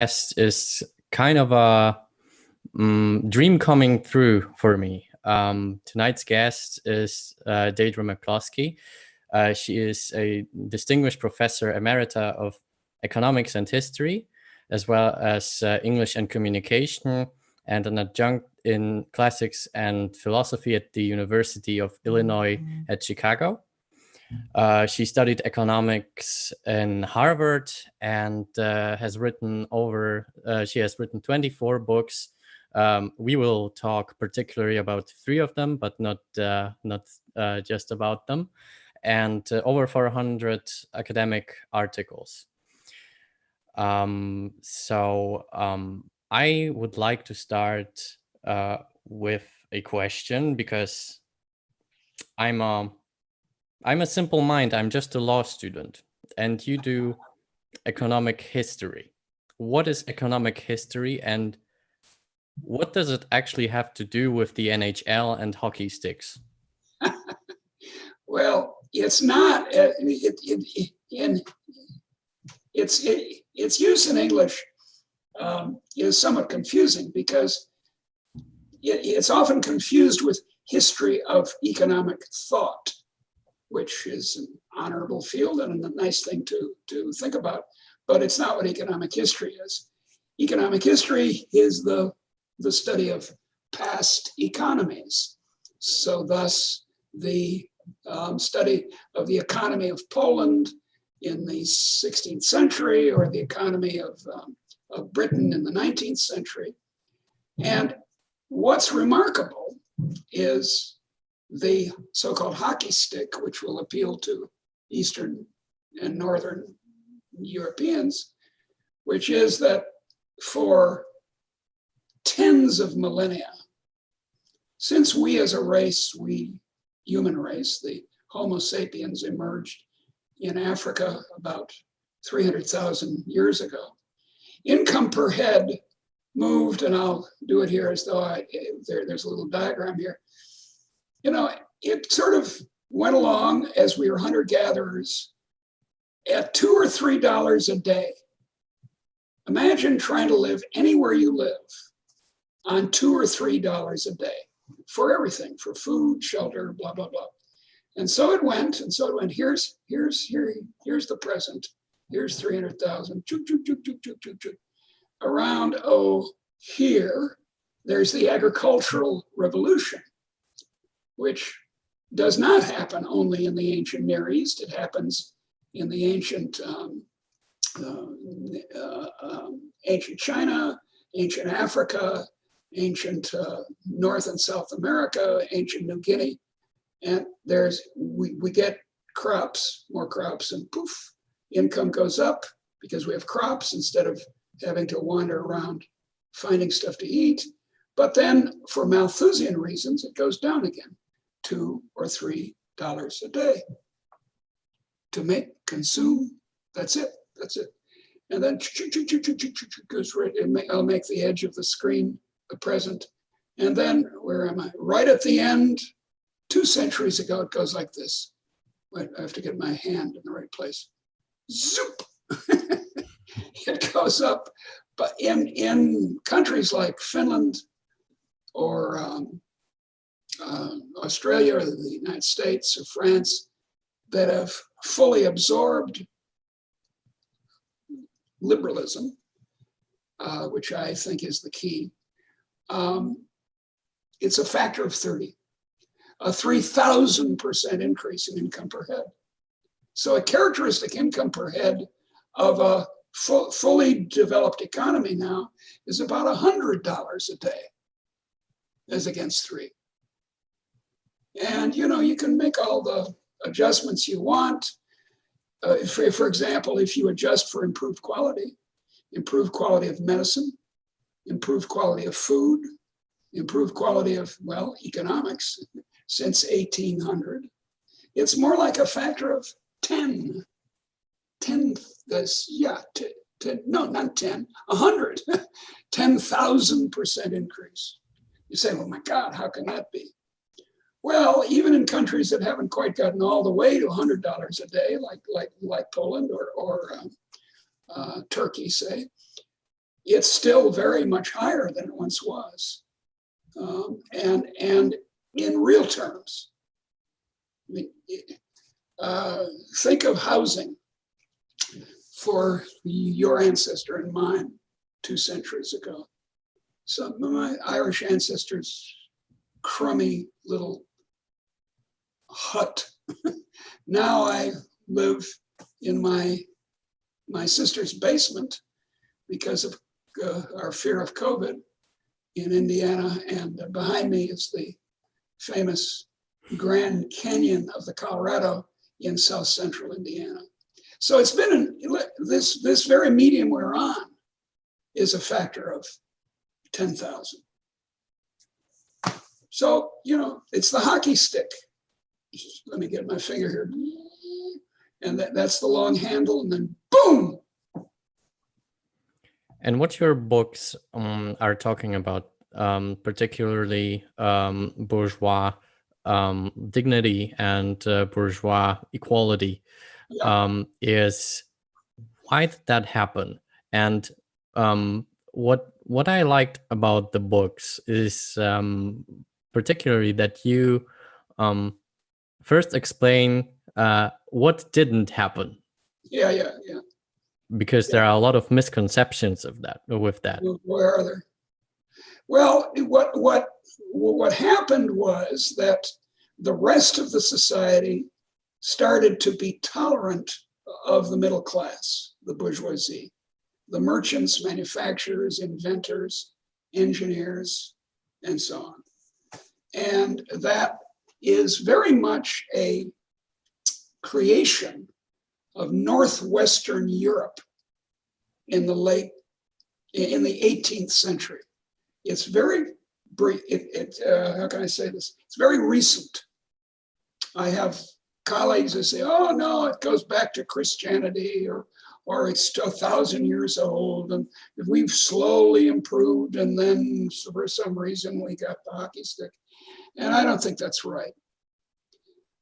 guest is kind of a dream coming through for me. Tonight's guest is Deirdre McCloskey. She is a distinguished professor emerita of economics and history, as well as English and communication, and an adjunct in classics and philosophy at the University of Illinois at Chicago. She studied economics in Harvard and has written she has written 24 books. We will talk particularly about 3 of them, but not just about them, and over 400 academic articles. I would like to start with a question, because I'm a simple mind. I'm just a law student, and you do economic history. What is economic history, and what does it actually have to do with the NHL and hockey sticks? Well, it's not. Its use in English is somewhat confusing, because it's often confused with history of economic thought, which is an honorable field and a nice thing to think about, but it's not what economic history is. Economic history is the study of past economies. So thus, the study of the economy of Poland in the 16th century, or the economy of Britain in the 19th century. And what's remarkable is the so-called hockey stick, which will appeal to Eastern and Northern Europeans, which is that for tens of millennia, since we as a race, human race, the Homo sapiens, emerged in Africa about 300,000 years ago, income per head moved, and I'll do it here as though there's a little diagram here. It sort of went along as we were hunter-gatherers at $2 or $3 a day. Imagine trying to live anywhere you live on $2 or $3 a day for everything, for food, shelter, blah, blah, blah. And so it went, Here's the present. Here's 300,000. Around, here, there's the agricultural revolution, which does not happen only in the ancient Near East. It happens in the ancient China, ancient Africa, ancient North and South America, ancient New Guinea. And we get crops, more crops, and poof, income goes up because we have crops instead of having to wander around finding stuff to eat. But then for Malthusian reasons, it goes down again, $2 or $3 a day to consume. That's it. And then goes right, I'll make the edge of the screen the present. And then, where am I? Right at the end, 2 centuries ago, it goes like this. Wait, I have to get my hand in the right place. Zoop! It goes up. But in countries like Finland or Australia or the United States or France that have fully absorbed liberalism, which I think is the key, it's a factor of 30, a 3,000% increase in income per head. So a characteristic income per head of a fully developed economy now is about $100 a day, as against 3. And you can make all the adjustments you want. For example, if you adjust for improved quality of medicine, improved quality of food, improved quality of, economics since 1800, it's more like a factor of 10. 10, no, not 10, 100, 10,000% increase. You say, well, my God, how can that be? Well, even in countries that haven't quite gotten all the way to $100 a day, like Poland or Turkey, say, it's still very much higher than it once was. And in real terms, I mean, think of housing for your ancestor and mine 2 centuries ago. Some of my Irish ancestors' crummy little hut. Now I live in my sister's basement because of our fear of COVID in Indiana, and behind me is the famous Grand Canyon of the Colorado in south central Indiana. So it's been this very medium we're on is a factor of 10,000. So, it's the hockey stick. Let me get my finger here. And that's the long handle, and then boom. And what your books are talking about, particularly bourgeois dignity and bourgeois equality, is why did that happen? And what I liked about the books is particularly that you first explain what didn't happen. Yeah. Because there are a lot of misconceptions of that. With that, where are there? Well, what happened was that the rest of the society started to be tolerant of the middle class, the bourgeoisie, the merchants, manufacturers, inventors, engineers, and so on. And that is very much a creation of Northwestern Europe in the 18th century. It's very brief. How can I say this? It's very recent. I have colleagues who say, "Oh no, it goes back to Christianity, or it's 1,000 years old, and we've slowly improved, and then for some reason we got the hockey stick." And I don't think that's right.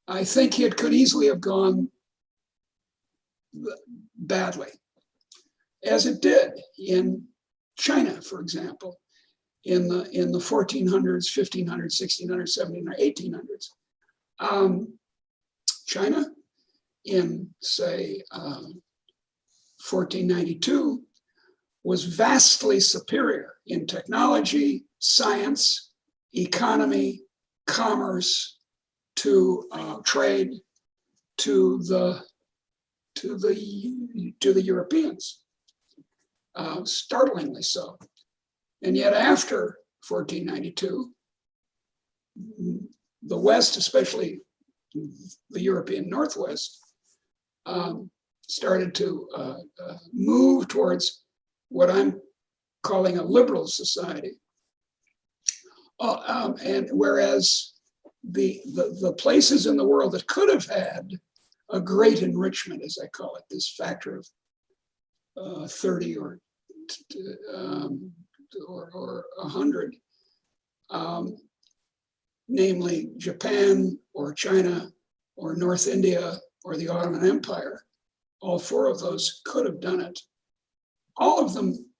I think it could easily have gone badly, as it did in China, for example, in the 1400s, 1500s, 1600s, 1700s, 1800s. China, in say 1492, was vastly superior in technology, science, economy, commerce, to trade, to the Europeans, startlingly so. And yet after 1492, the West, especially the European Northwest, started to move towards what I'm calling a liberal society. And whereas the places in the world that could have had a great enrichment, as I call it, this factor of 30 or 100, namely Japan or China or North India or the Ottoman Empire, all 4 of those could have done it. All of them,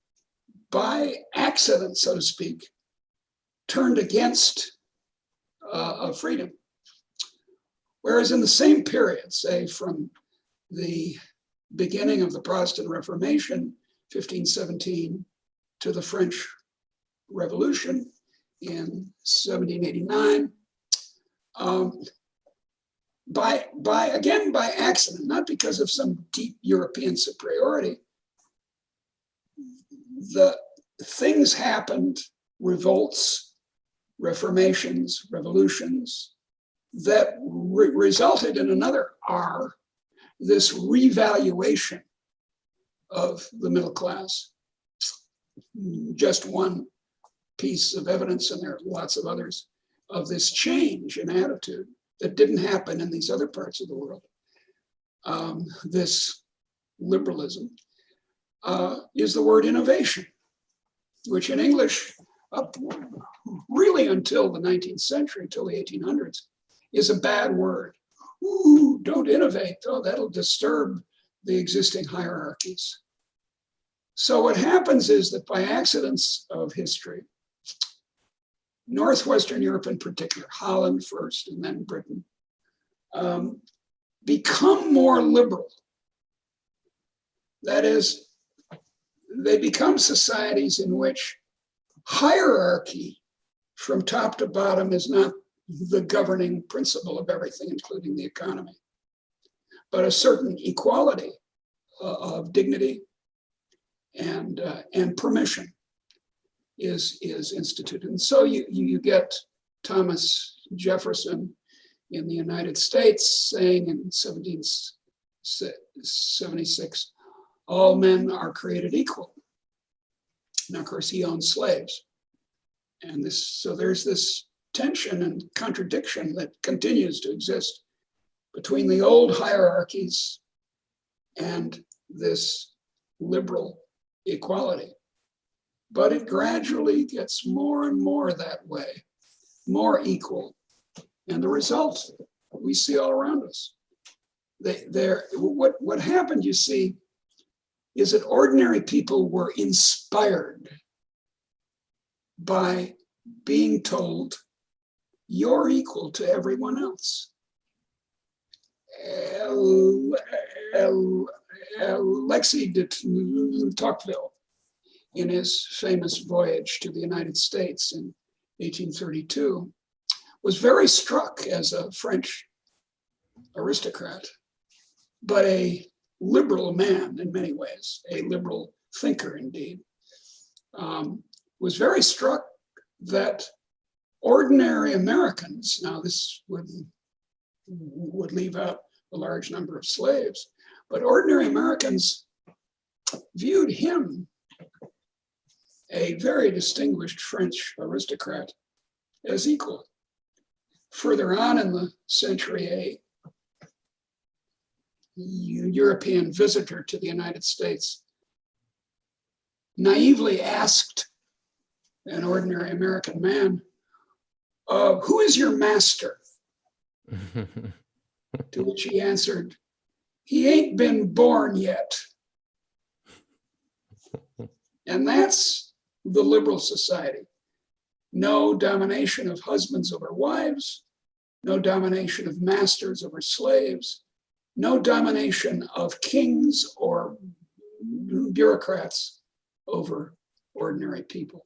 by accident, so to speak, turned against freedom. Whereas in the same period, say from the beginning of the Protestant Reformation, 1517, to the French Revolution in 1789, by accident, not because of some deep European superiority, the things happened, revolts, reformations, revolutions, that resulted in another R, this revaluation of the middle class. Just one piece of evidence, and there are lots of others, of this change in attitude that didn't happen in these other parts of the world. This liberalism is the word innovation, which in English, really until the 19th century, till the 1800s, is a bad word. Ooh, don't innovate. Oh, that'll disturb the existing hierarchies. So what happens is that by accidents of history, Northwestern Europe in particular, Holland first and then Britain, become more liberal. That is, they become societies in which hierarchy from top to bottom is not the governing principle of everything, including the economy, but a certain equality of dignity and permission is instituted. And so you get Thomas Jefferson in the United States saying in 1776, all men are created equal. Now, of course, he owned slaves. And so there's this tension and contradiction that continues to exist between the old hierarchies and this liberal equality. But it gradually gets more and more that way, more equal. And the result we see all around us. What happened, you see, is that ordinary people were inspired by being told, you're equal to everyone else. Alexis de Tocqueville, in his famous voyage to the United States in 1832, was very struck as a French aristocrat, but a liberal man in many ways, a liberal thinker indeed, was very struck that ordinary Americans, now this would leave out a large number of slaves, but ordinary Americans viewed him, a very distinguished French aristocrat, as equal. Further on in the century, a European visitor to the United States naively asked an ordinary American man, who is your master? To which he answered, he ain't been born yet. And that's the liberal society. No domination of husbands over wives, no domination of masters over slaves, no domination of kings or bureaucrats over ordinary people.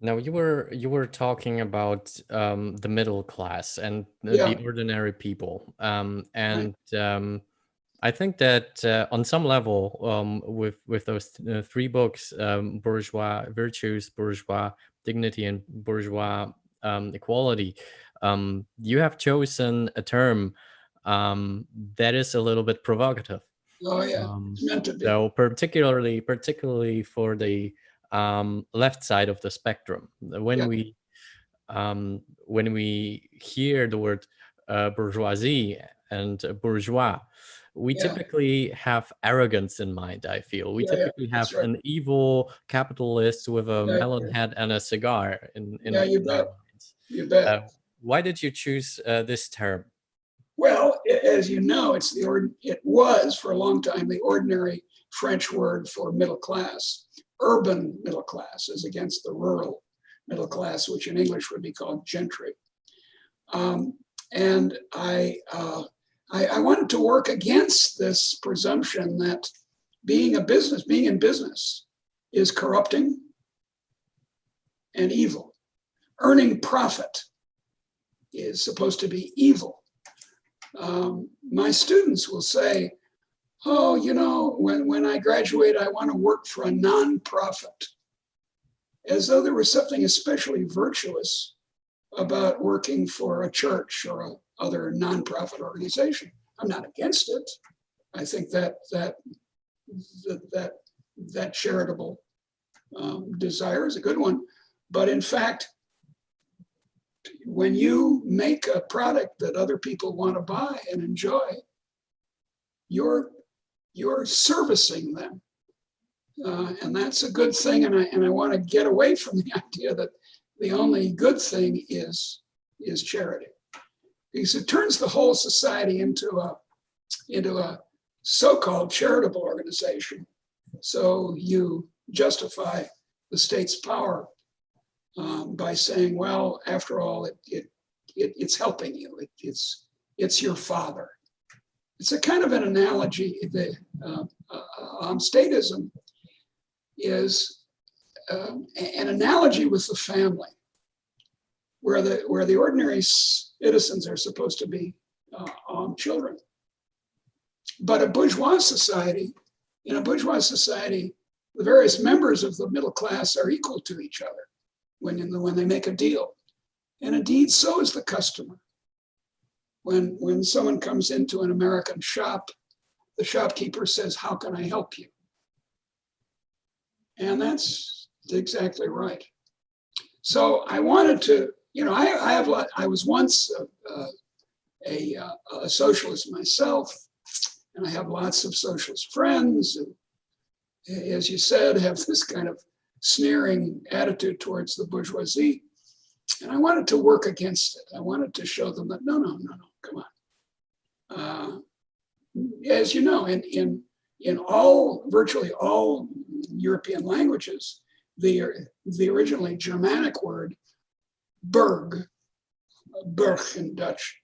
Now you were talking about the middle class and the ordinary people, and I think that on some level, with those three books, Bourgeois Virtues, Bourgeois Dignity, and Bourgeois Equality, you have chosen a term that is a little bit provocative. Oh yeah, it's meant to be. So particularly for the left side of the spectrum, when we hear the word bourgeoisie and bourgeois, we typically have arrogance in mind. I feel we typically have an evil capitalist with a melon head and a cigar in you our bet. minds. You bet. Why did you choose this term? Well, as you know, it was for a long time the ordinary French word for middle class, urban middle class, as against the rural middle class, which in English would be called gentry. And I wanted to work against this presumption that being in business is corrupting and evil. Earning profit is supposed to be evil. My students will say, oh, when I graduate, I want to work for a nonprofit, as though there was something especially virtuous about working for a church or other nonprofit organization. I'm not against it. I think that charitable desire is a good one. But in fact, when you make a product that other people want to buy and enjoy, you're servicing them. And that's a good thing. And I want to get away from the idea that the only good thing is charity, because it turns the whole society into a so-called charitable organization So you justify the state's power by saying, well, after all, it's helping you. It's your father. It's a kind of an analogy. Statism is an analogy with the family, where the ordinary citizens are supposed to be children. But in a bourgeois society, the various members of the middle class are equal to each other when they make a deal. And indeed, so is the customer. When someone comes into an American shop, the shopkeeper says, "How can I help you?" And that's exactly right. So I wanted to, I was once a socialist myself, and I have lots of socialist friends who, as you said, have this kind of sneering attitude towards the bourgeoisie. And I wanted to work against it. I wanted to show them that, no, come on. As you know, in virtually all European languages, the originally Germanic word burg in Dutch,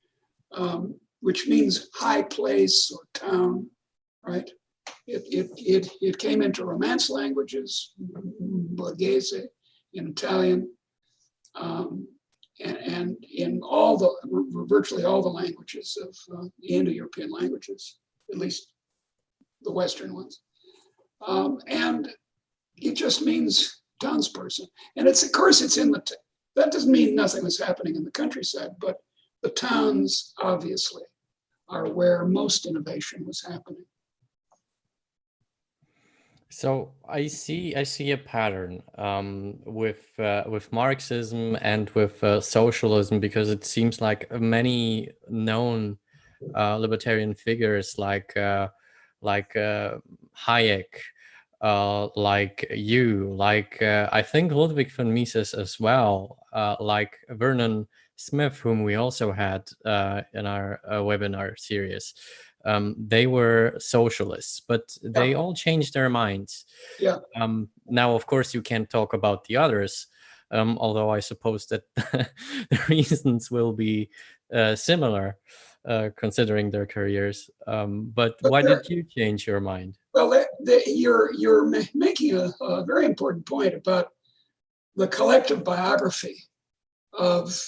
which means high place or town, right? It came into Romance languages, Borghese in Italian, and in virtually all the languages of the Indo-European languages, at least the Western ones. And it just means townsperson. And of course it's that doesn't mean nothing was happening in the countryside, but the towns obviously are where most innovation was happening. So I see a pattern with Marxism and with socialism, because it seems like many known libertarian figures like Hayek, like you, I think Ludwig von Mises as well, like Vernon Smith, whom we also had in our webinar series. They were socialists, but they all changed their minds. Yeah. Now, of course, you can't talk about the others, although I suppose that the reasons will be similar, considering their careers. But why did you change your mind? Well, you're making a very important point about the collective biography of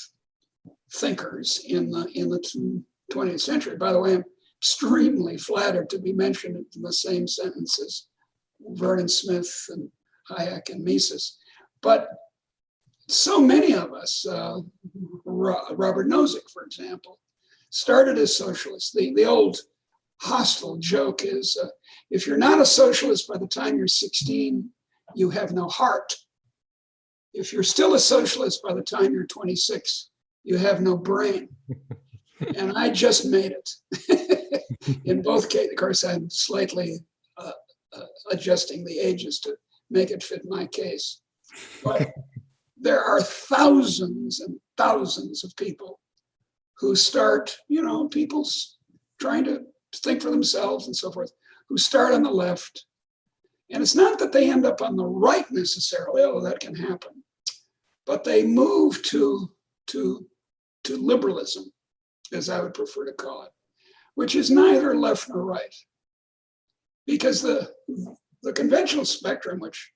thinkers in the 20th century. By the way, I'm extremely flattered to be mentioned in the same sentence as Vernon Smith and Hayek and Mises. But so many of us, Robert Nozick, for example, started as socialists. The old hostile joke is, if you're not a socialist by the time you're 16, you have no heart. If you're still a socialist by the time you're 26, you have no brain. And I just made it. In both cases, of course, I'm slightly adjusting the ages to make it fit my case. But there are thousands and thousands of people who start, people trying to think for themselves and so forth, who start on the left. And it's not that they end up on the right necessarily, although that can happen, but they move to liberalism, as I would prefer to call it, which is neither left nor right. Because the conventional spectrum, which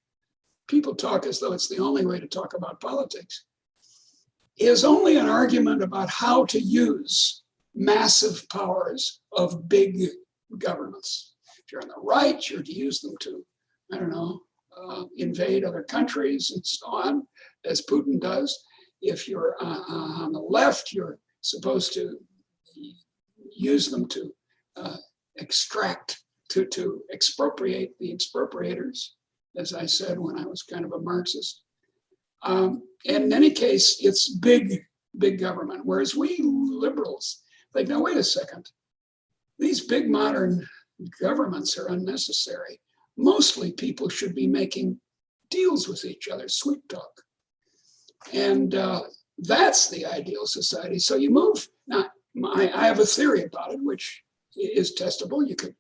people talk as though it's the only way to talk about politics, is only an argument about how to use massive powers of big governments. If you're on the right, you're to use them to, invade other countries and so on, as Putin does. If you're on the left, you're supposed to use them to extract, to expropriate the expropriators, as I said when I was kind of a Marxist. And in any case, it's big government. Whereas we liberals think, no, wait a second. These big modern governments are unnecessary. Mostly people should be making deals with each other, sweet talk. And that's the ideal society. So you move. Now, I have a theory about it, which is testable. You could,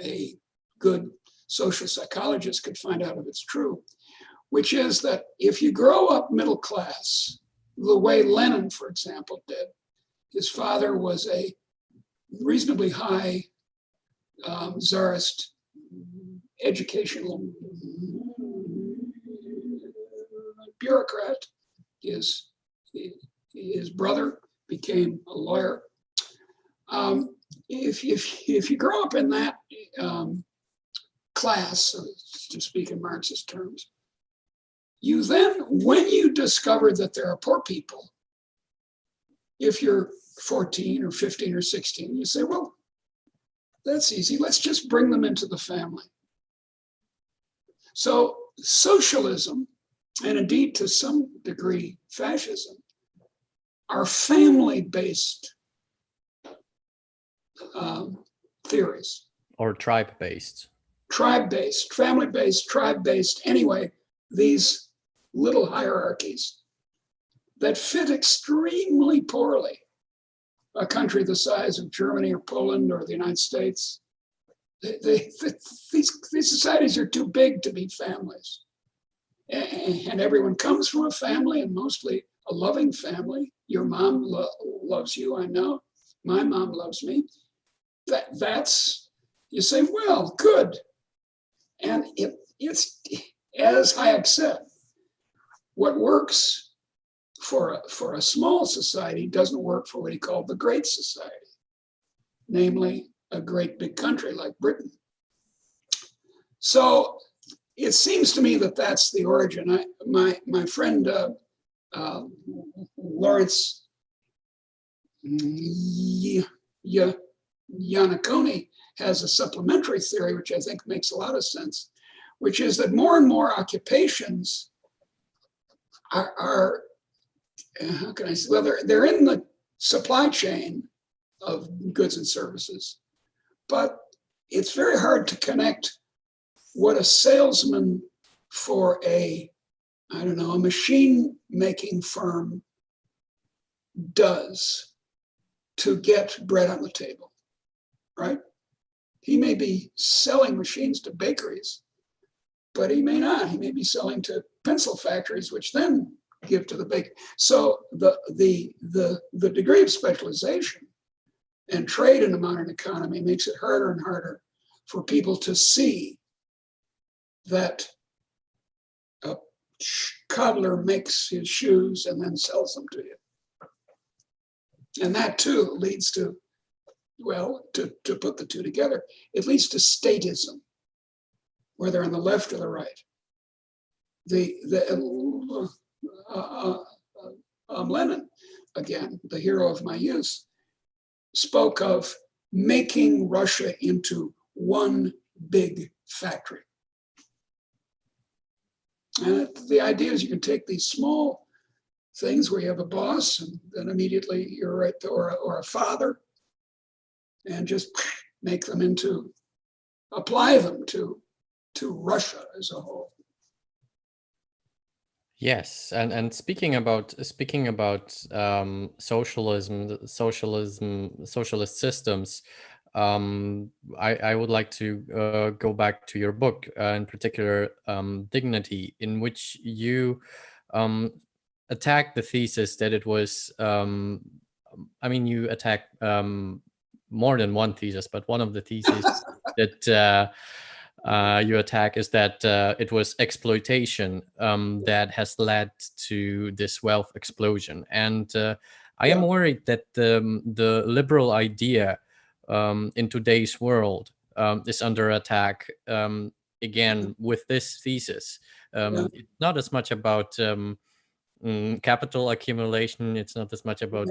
a good social psychologists could find out if it's true, which is that if you grow up middle class, the way Lenin, for example, did, his father was a reasonably high Tsarist educational bureaucrat. His brother became a lawyer. If you grow up in that class, to speak in Marxist terms, you then, when you discover that there are poor people, if you're 14 or 15 or 16, you say, well, that's easy. Let's just bring them into the family. So socialism, and indeed to some degree fascism, are family-based theories. Or tribe-based. Tribe-based, family-based, tribe-based, anyway, these little hierarchies that fit extremely poorly a country the size of Germany or Poland or the United States. These societies are too big to be families. And everyone comes from a family, and mostly a loving family. Your mom loves you, I know. My mom loves me. That's, you say, well, good. And it's, as Hayek said, what works for a small society doesn't work for what he called the great society, namely a great big country like Britain. So it seems to me that that's the origin. My friend Lawrence Iannacone has a supplementary theory, which I think makes a lot of sense, which is that more and more occupations are how can I say, well, they're in the supply chain of goods and services, but it's very hard to connect what a salesman for a machine making firm does to get bread on the table, right? He may be selling machines to bakeries, but he may not. He may be selling to pencil factories, which then give to the baker. So the degree of specialization and trade in the modern economy makes it harder and harder for people to see that a cobbler makes his shoes and then sells them to you. And that too leads to, well, to put the two together, it leads to statism, whether on the left or the right. Lenin, again, the hero of my youth, spoke of making Russia into one big factory. And the idea is you can take these small things where you have a boss and then immediately you're right there, or a father, and just make them into, apply them to Russia as a whole. Yes, and speaking about socialism, socialist systems, I would like to go back to your book, in particular, Dignity, in which you attacked the thesis that it was, you attacked more than one thesis, but one of the theses that you attack is that it was exploitation that has led to this wealth explosion. And I am worried that the liberal idea in today's world is under attack again with this thesis. It's not as much about capital accumulation. It's not as much about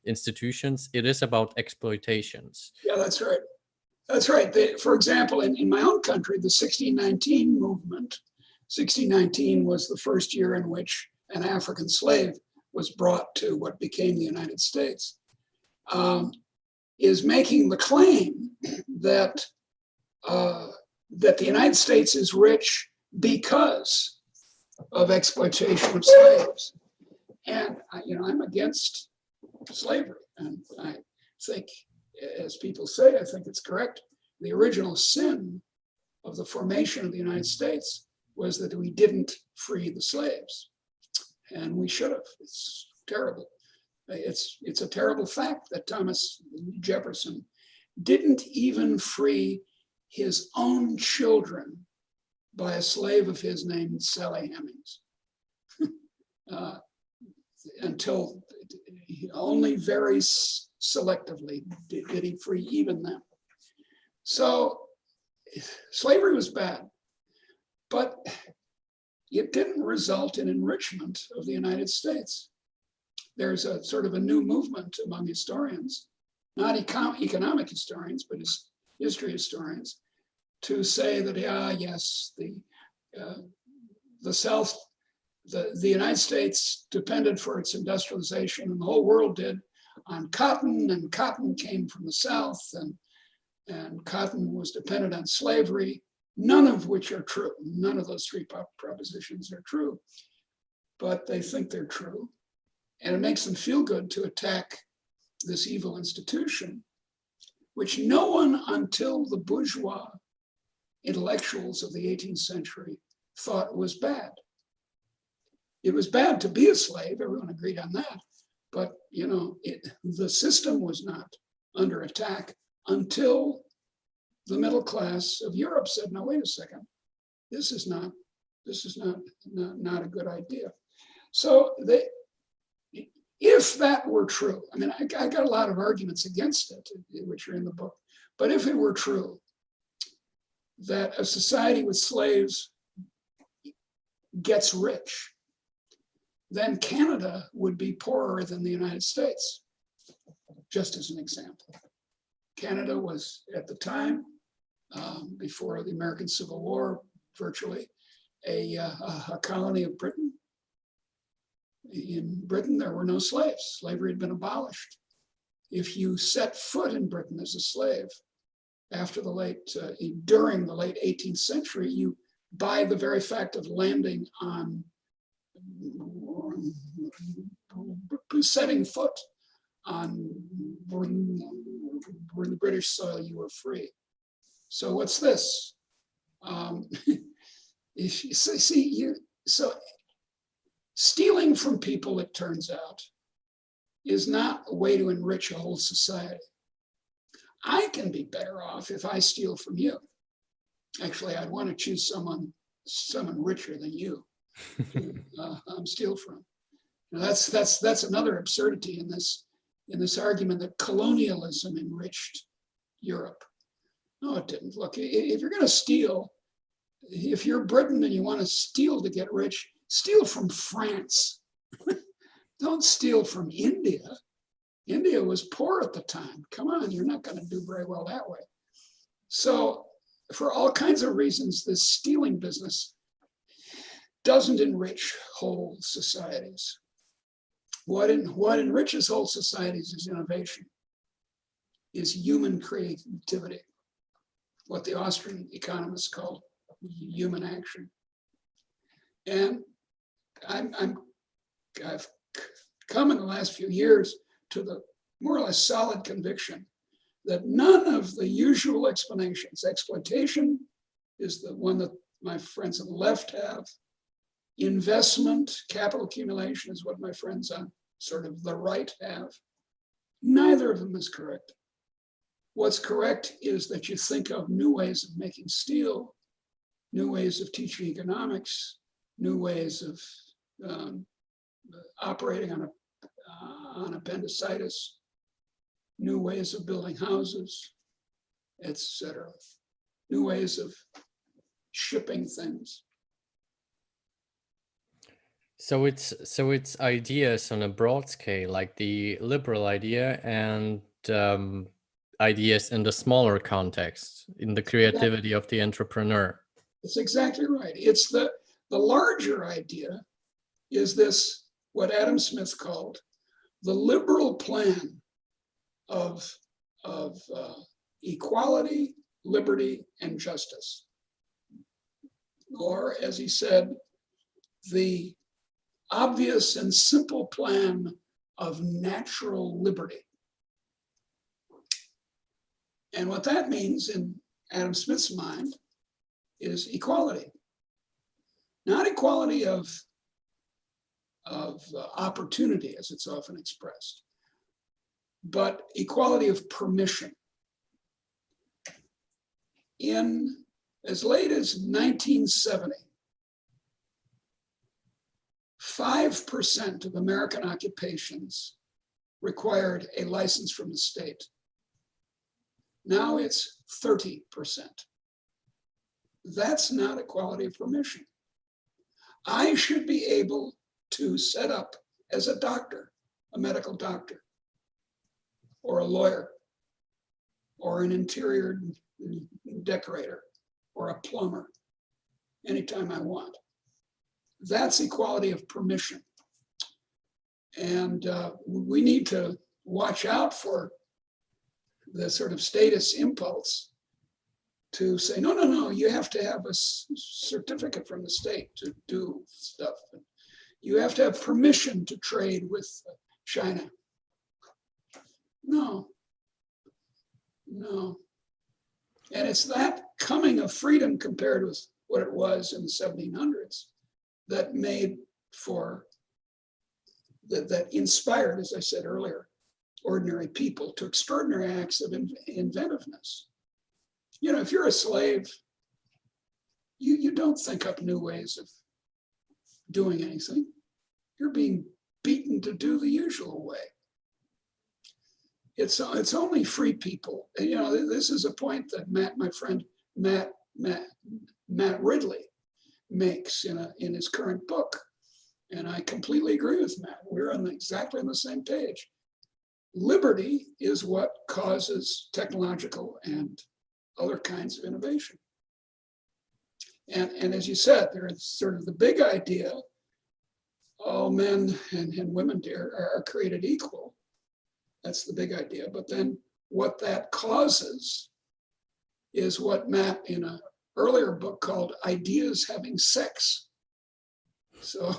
institutions. It is about exploitations. Yeah, that's right. That's right. For example, in my own country, the 1619 movement, 1619 was the first year in which an African slave was brought to what became the United States, is making the claim that that the United States is rich because of exploitation of slaves. And I'm against slavery, and I think, as people say, I think it's correct, the original sin of the formation of the United States was that we didn't free the slaves. And we should have. It's terrible. It's a terrible fact that Thomas Jefferson didn't even free his own children by a slave of his named Sally Hemings. Until only very selectively did he free even them. So slavery was bad, but it didn't result in enrichment of the United States. There's a sort of a new movement among historians, not economic historians, but history historians, to say that, yes, the South, the United States depended for its industrialization, and the whole world did, on cotton, and cotton came from the South, and cotton was dependent on slavery, none of which are true. None of those three propositions are true, but they think they're true. And it makes them feel good to attack this evil institution, which no one until the bourgeois intellectuals of the 18th century thought was bad. It was bad to be a slave, everyone agreed on that, but the system was not under attack until the middle class of Europe said, no, wait a second, this is not a good idea. So if that were true, I mean, I got a lot of arguments against it, which are in the book, but if it were true that a society with slaves gets rich, then Canada would be poorer than the United States, just as an example. Canada was, at the time, before the American Civil War, virtually a colony of Britain. In Britain, there were no slaves. Slavery had been abolished. If you set foot in Britain as a slave during the late 18th century, you, by the very fact of landing on, setting foot on the British soil, you were free. So what's this? So stealing from people, it turns out, is not a way to enrich a whole society. I can be better off if I steal from you. Actually, I'd want to choose someone richer than you to steal from. Now that's another absurdity in this argument that colonialism enriched Europe. No, it didn't. Look, if you're going to steal, if you're Britain and you want to steal to get rich, steal from France. Don't steal from India. India was poor at the time. Come on, you're not going to do very well that way. So for all kinds of reasons, this stealing business doesn't enrich whole societies. What enriches whole societies is innovation, is human creativity, what the Austrian economists call human action. And I've come in the last few years to the more or less solid conviction that none of the usual explanations, exploitation is the one that my friends on the left have, investment, capital accumulation is what my friends on sort of the right have. Neither of them is correct. What's correct is that you think of new ways of making steel, new ways of teaching economics, new ways of operating on appendicitis, new ways of building houses, etc. New ways of shipping things. So it's ideas on a broad scale, like the liberal idea, and ideas in the smaller context, in the creativity of the entrepreneur. That's exactly right. It's the larger idea is this, what Adam Smith called the liberal plan of equality, liberty, and justice. Or, as he said, the obvious and simple plan of natural liberty. And what that means in Adam Smith's mind is equality. Not equality of opportunity, as it's often expressed, but equality of permission. In as late as 1970, 5% of American occupations required a license from the state. Now it's 30%. That's not equality of permission. I should be able to set up as a doctor, a medical doctor, or a lawyer, or an interior decorator, or a plumber, anytime I want. That's equality of permission. And we need to watch out for the sort of status impulse to say, no, no, no, you have to have a certificate from the state to do stuff. You have to have permission to trade with China. No, no. And it's that coming of freedom compared with what it was in the 1700s that made for, that inspired, as I said earlier, ordinary people to extraordinary acts of inventiveness. You know, if you're a slave, you don't think up new ways of doing anything. You're being beaten to do the usual way. It's only free people. And, you know, this is a point that my friend Matt Ridley makes in his current book. And I completely agree with Matt. We're exactly on the same page. Liberty is what causes technological and other kinds of innovation. And as you said, there is sort of the big idea, all men and women are created equal. That's the big idea. But then what that causes is what Matt in an earlier book called Ideas Having Sex. So,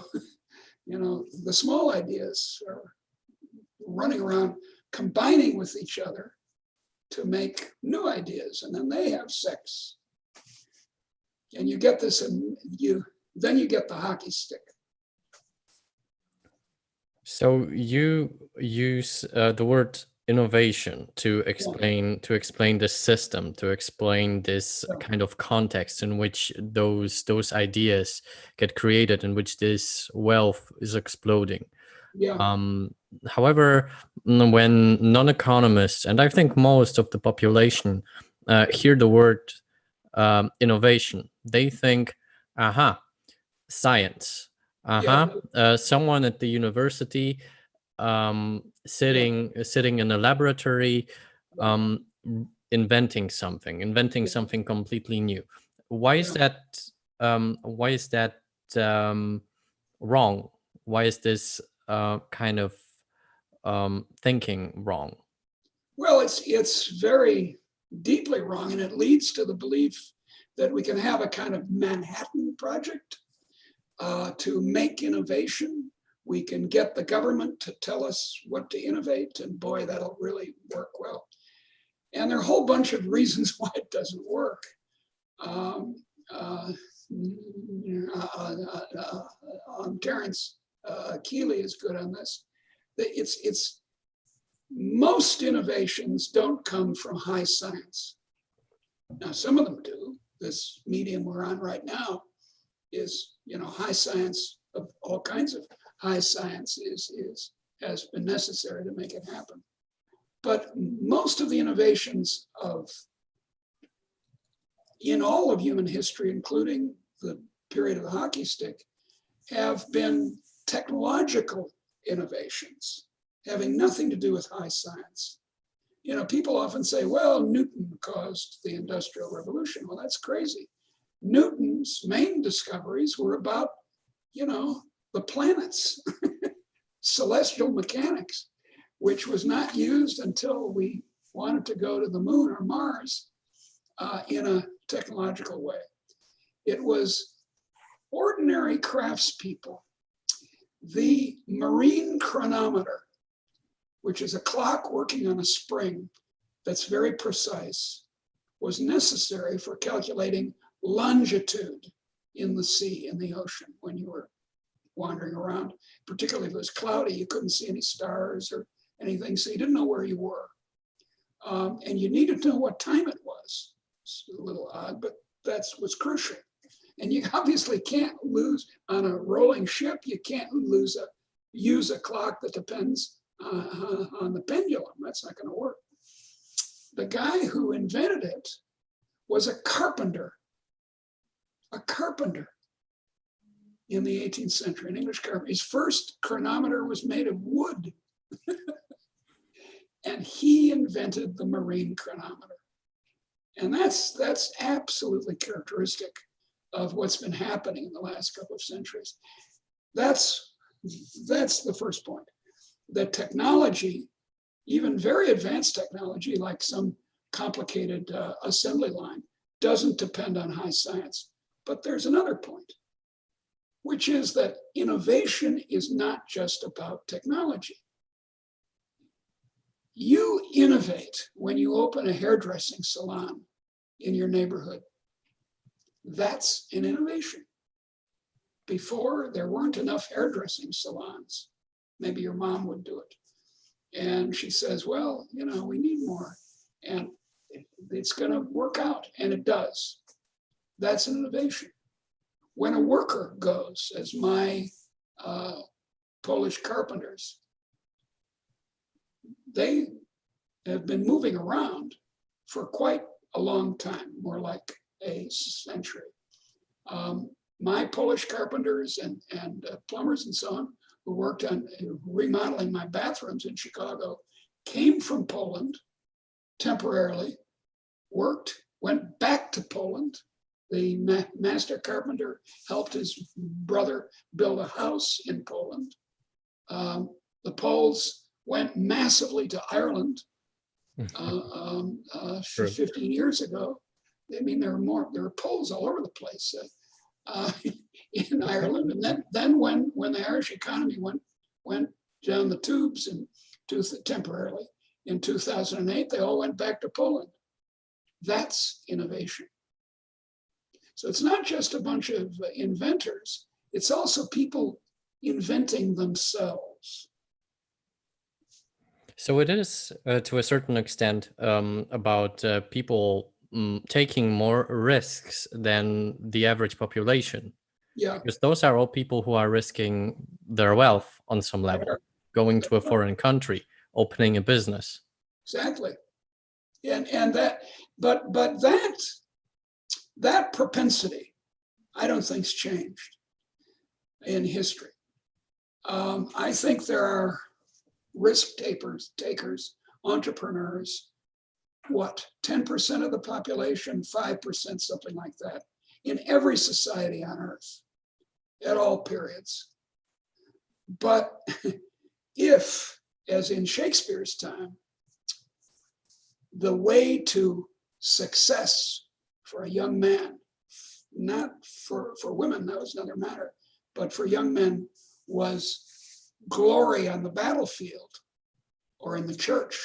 you know, the small ideas are running around combining with each other to make new ideas, and then they have sex. And you get this, and then you get the hockey stick. So you use the word innovation to explain this system, to explain this kind of context in which those ideas get created, in which this wealth is exploding. Yeah. However, when non-economists, and I think most of the population, hear the word innovation, they think, aha, science. Someone at the university sitting in a laboratory, inventing something completely new. Why is that? Why is that wrong? Why is this kind of thinking wrong? Well, it's very deeply wrong, and it leads to the belief that we can have a kind of Manhattan Project to make innovation. We can get the government to tell us what to innovate, and boy, that'll really work well. And there are a whole bunch of reasons why it doesn't work. Terence Keeley is good on this. It's most innovations don't come from high science. Now, some of them do. This medium we're on right now is, you know, high science of all kinds of high science has been necessary to make it happen. But most of the innovations in all of human history, including the period of the hockey stick, have been technological innovations having nothing to do with high science. You know, people often say, well, Newton caused the Industrial Revolution. Well, that's crazy. Newton's main discoveries were about, you know, the planets, celestial mechanics, which was not used until we wanted to go to the moon or Mars in a technological way. It was ordinary craftspeople. The marine chronometer, which is a clock working on a spring that's very precise, was necessary for calculating longitude in the sea, in the ocean, when you were wandering around. Particularly if it was cloudy, you couldn't see any stars or anything, so you didn't know where you were. And you needed to know what time it was. It's a little odd, but that's what's crucial. And you obviously can't lose on a rolling ship. You can't use a clock that depends on the pendulum. That's not going to work. The guy who invented it was a carpenter in the 18th century, an English carpenter. His first chronometer was made of wood. And he invented the marine chronometer. And that's absolutely characteristic of what's been happening in the last couple of centuries. That's the first point. That technology, even very advanced technology, like some complicated assembly line, doesn't depend on high science. But there's another point, which is that innovation is not just about technology. You innovate when you open a hairdressing salon in your neighborhood. That's an innovation. Before, there weren't enough hairdressing salons. Maybe your mom would do it. And she says, well, we need more. And it's going to work out. And it does. That's an innovation. When a worker goes, as my Polish carpenters, they have been moving around for quite a long time, more like a century. My Polish carpenters and plumbers and so on, who worked on remodeling my bathrooms in Chicago, came from Poland temporarily, worked, went back to Poland. The master carpenter helped his brother build a house in Poland. The Poles went massively to Ireland 15 years ago. I mean, there were Poles all over the place in Ireland. And then when the Irish economy went down the tubes and temporarily in 2008, they all went back to Poland. That's innovation. So it's not just a bunch of inventors, it's also people inventing themselves. So it is, to a certain extent, about people taking more risks than the average population. Yeah. Because those are all people who are risking their wealth on some level, going to a foreign country, opening a business. Exactly. And that, but that propensity, I don't think's changed in history. I think there are risk takers, entrepreneurs, 10% of the population, 5%, something like that, in every society on earth, at all periods. But if, as in Shakespeare's time, the way to success for a young man, not for women, that was another matter, but for young men was glory on the battlefield or in the church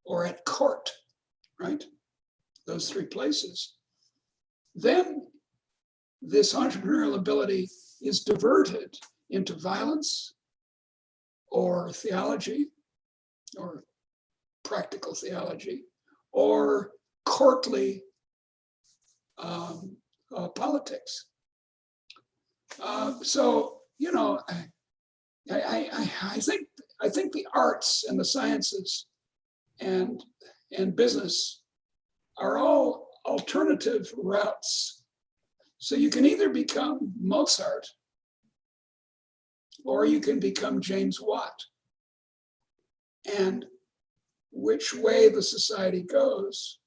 or at court, right? Those three places. Then this entrepreneurial ability is diverted into violence or theology or practical theology or courtly politics. So, I think the arts and the sciences and business are all alternative routes. So you can either become Mozart or you can become James Watt. And which way the society goes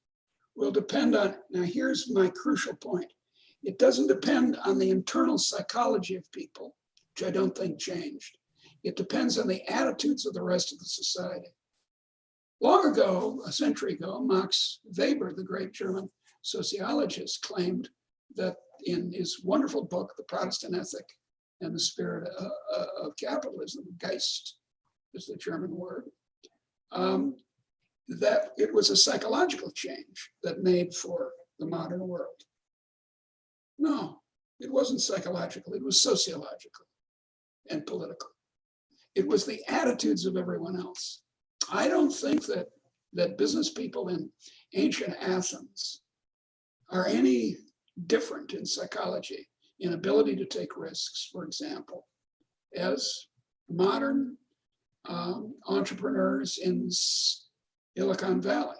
will depend on, now here's my crucial point. It doesn't depend on the internal psychology of people, which I don't think changed. It depends on the attitudes of the rest of the society. Long ago, a century ago, Max Weber, the great German sociologist, claimed that in his wonderful book, The Protestant Ethic and the Spirit of Capitalism, Geist is the German word, that it was a psychological change that made for the modern world. No, it wasn't psychological. It was sociological and political. It was the attitudes of everyone else. I don't think that business people in ancient Athens are any different in psychology, in ability to take risks, for example, as modern entrepreneurs in Silicon Valley.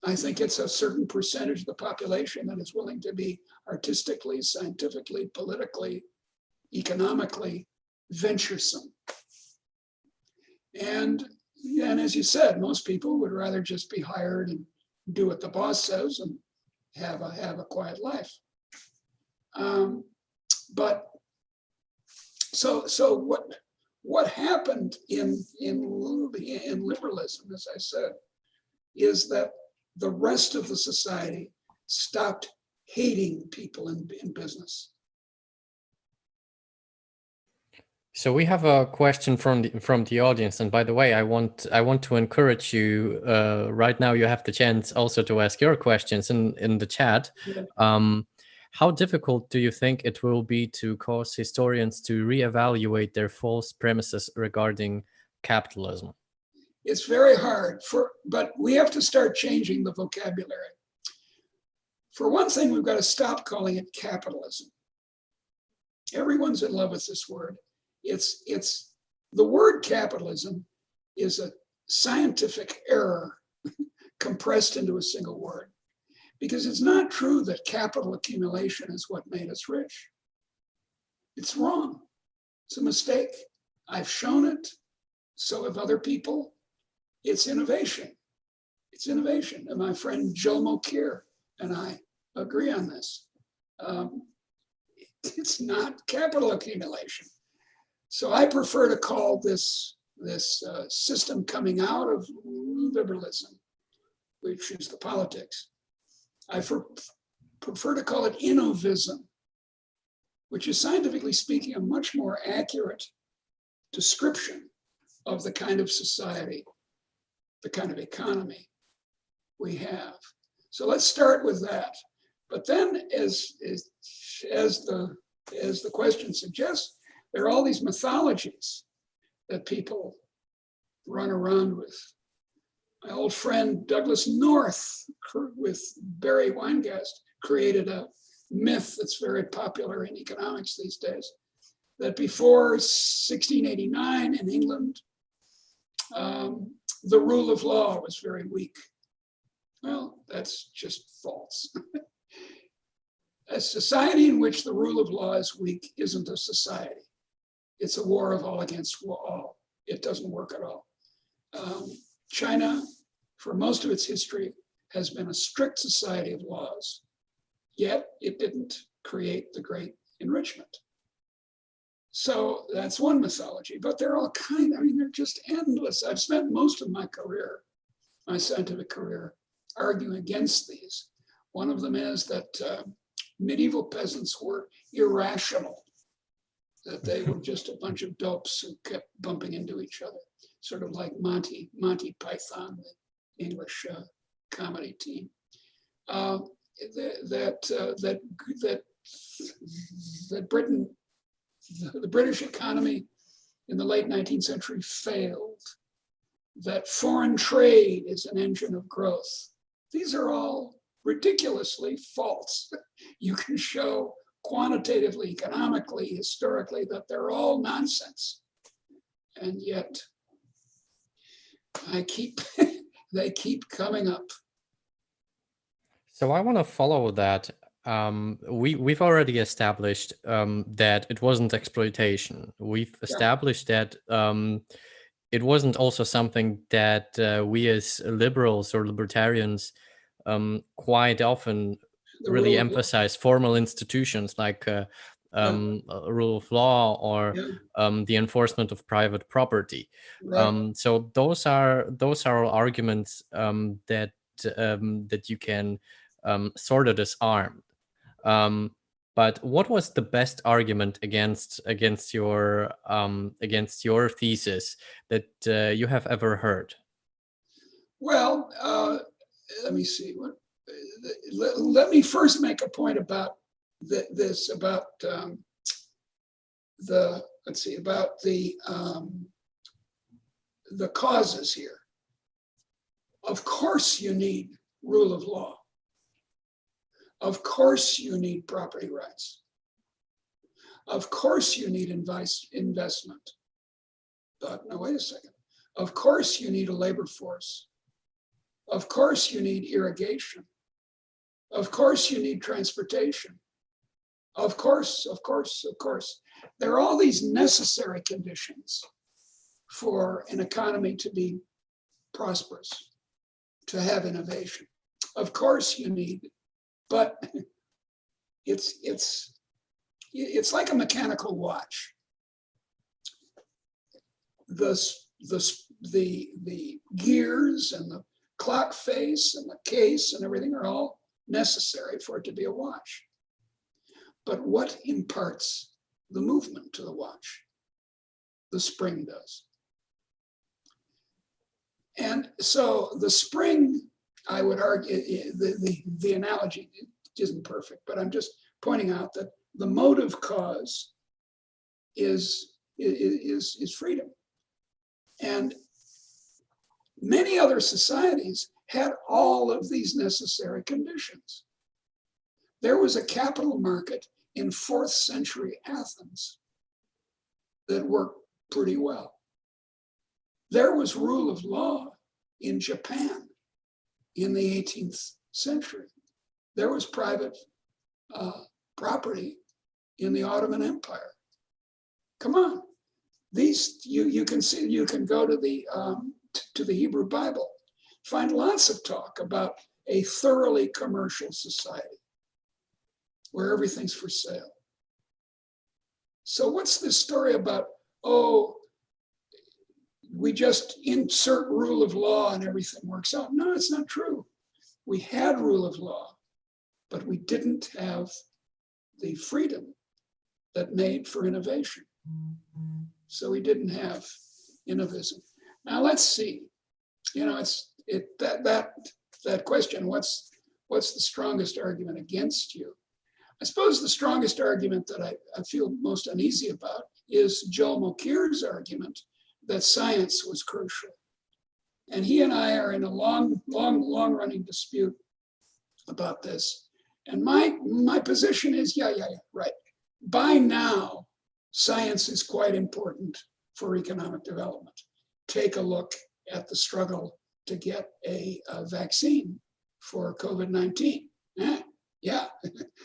I think it's a certain percentage of the population that is willing to be artistically, scientifically, politically, economically venturesome. And as you said, most people would rather just be hired and do what the boss says and have a quiet life. But so what happened in liberalism, as I said, is that the rest of the society stopped hating people in business. So we have a question from the audience, and by the way, I want to encourage you. Right now, you have the chance also to ask your questions in the chat. Yeah. How difficult do you think it will be to cause historians to reevaluate their false premises regarding capitalism? It's very hard, but we have to start changing the vocabulary. For one thing, we've got to stop calling it capitalism. Everyone's in love with this word. It's the word capitalism is a scientific error compressed into a single word, because it's not true that capital accumulation is what made us rich. It's wrong. It's a mistake. I've shown it. So have other people. It's innovation. It's innovation. And my friend Joe Mokir and I agree on this. It's not capital accumulation. So I prefer to call this system coming out of liberalism, which is the politics. I prefer to call it innovism, which is scientifically speaking a much more accurate description of the kind of society, the kind of economy we have. So let's start with that. But then, as the question suggests, there are all these mythologies that people run around with. My old friend Douglas North with Barry Weingast created a myth that's very popular in economics these days, that before 1689 in England, the rule of law was very weak. Well, that's just false. A society in which the rule of law is weak isn't a society. It's a war of all against all. It doesn't work at all. China, for most of its history, has been a strict society of laws, yet it didn't create the great enrichment. So that's one mythology, but they're all they're just endless. I've spent most of my career, my scientific career, arguing against these. One of them is that medieval peasants were irrational, that they were just a bunch of dopes who kept bumping into each other, sort of like Monty Python, the English comedy team. That Britain, the British economy in the late 19th century failed, that foreign trade is an engine of growth. These are all ridiculously false. You can show quantitatively, economically, historically, that they're all nonsense. And yet, they keep coming up. So I want to follow that. We've already established that it wasn't exploitation. We've established that it wasn't also something that we as liberals or libertarians quite often really emphasize formal institutions like rule of law or the enforcement of private property. Right. So those are arguments that you can sort of disarm. But what was the best argument against your thesis that you have ever heard? Well, let me see. Let me first make a point about this about the causes here. Of course you need rule of law. Of course you need property rights. Of course you need investment. But no, wait a second. Of course you need a labor force. Of course you need irrigation. Of course you need transportation. Of course, of course, of course. There are all these necessary conditions for an economy to be prosperous, to have innovation. Of course you need, but it's like a mechanical watch. The gears and the clock face and the case and everything are all necessary for it to be a watch. But what imparts the movement to the watch? The spring does. And so the spring, I would argue, the analogy isn't perfect, but I'm just pointing out that the motive cause is freedom. And many other societies had all of these necessary conditions. There was a capital market in 4th century Athens that worked pretty well. There was rule of law in Japan in the 18th century. There was private property in the Ottoman Empire. Come on, these you can see. You can go to the Hebrew Bible, find lots of talk about a thoroughly commercial society where everything's for sale. So what's this story about, oh, we just insert rule of law and everything works out? No, it's not true. We had rule of law, but we didn't have the freedom that made for innovation. So we didn't have innovism. Now let's see. You know, that question, what's the strongest argument against you? I suppose the strongest argument that I feel most uneasy about is Joel Mokir's argument that science was crucial. And he and I are in a long running dispute about this. And my position is, yeah, right. By now, science is quite important for economic development. Take a look at the struggle to get a vaccine for COVID-19. Yeah,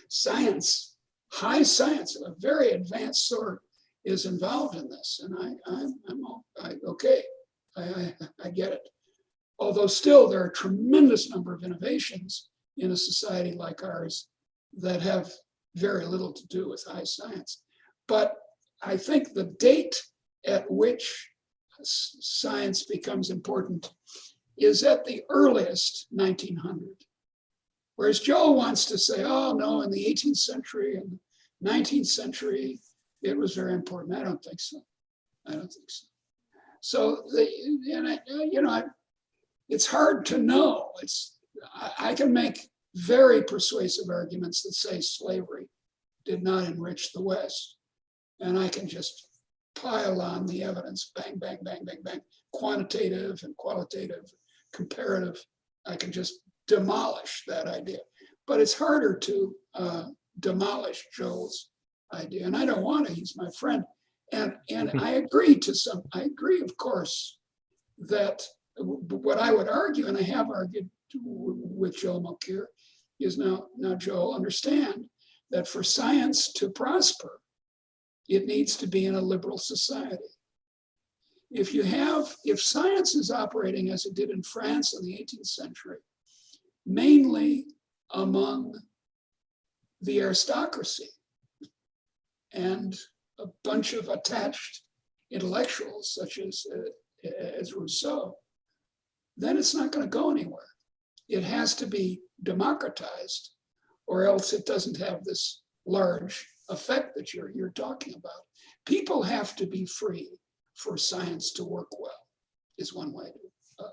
science, high science, a very advanced sort is involved in this. And I'm okay, I get it. Although still there are a tremendous number of innovations in a society like ours that have very little to do with high science. But I think the date at which science becomes important is at the earliest 1900. Whereas Joel wants to say, oh no, in the 18th century and 19th century, it was very important. I don't think so. So, it's hard to know. I can make very persuasive arguments that say slavery did not enrich the West. And I can just pile on the evidence, bang, bang, bang, bang, bang, quantitative and qualitative, comparative. I can just demolish that idea. But it's harder to demolish Joel's idea. And I don't want to, he's my friend. And I agree, of course, that what I would argue, and I have argued with Joel Mokir, is now Joel, understand that for science to prosper, it needs to be in a liberal society. If science is operating as it did in France in the 18th century, mainly among the aristocracy and a bunch of attached intellectuals such as Rousseau, then it's not going to go anywhere. It has to be democratized, or else it doesn't have this large effect that you're talking about. People have to be free for science to work well, is one way to put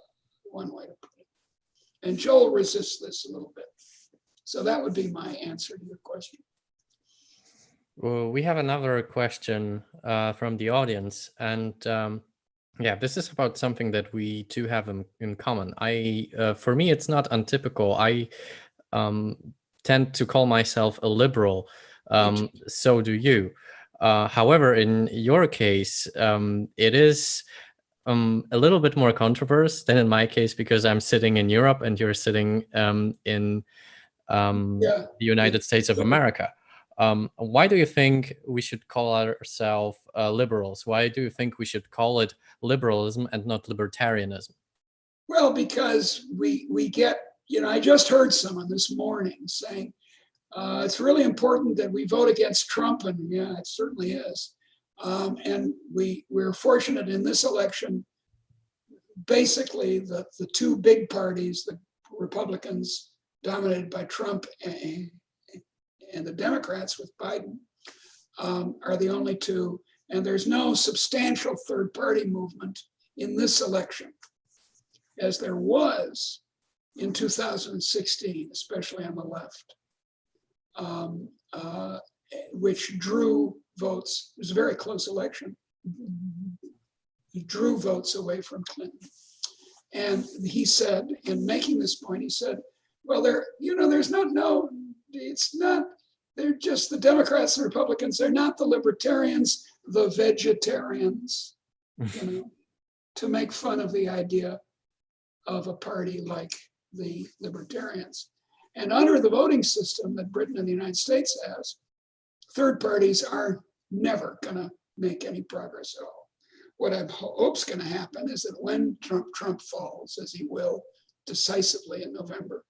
it. And Joel resists this a little bit. So that would be my answer to your question. Well, we have another question from the audience, and yeah, this is about something that we two have in common. For me, it's not untypical. I um, tend to call myself a liberal. So do you. However, in your case, it is a little bit more controversial than in my case, because I'm sitting in Europe and you're sitting in Yeah. the United States of America. Why do you think we should call ourselves liberals? Why do you think we should call it liberalism and not libertarianism? Well, because we get, I just heard someone this morning saying it's really important that we vote against Trump, and yeah, it certainly is. And we're fortunate in this election. Basically, the two big parties, the Republicans dominated by Trump and the Democrats with Biden, are the only two. And there's no substantial third party movement in this election, as there was in 2016, especially on the left, which drew votes. It was a very close election. It drew votes away from Clinton. And he said, in making this point, he said, well, there's no, it's not, they're just the Democrats and Republicans. They're not the libertarians, the vegetarians, to make fun of the idea of a party like the libertarians. And under the voting system that Britain and the United States has, third parties are never going to make any progress at all. What I hope's going to happen is that when Trump falls, as he will decisively in November,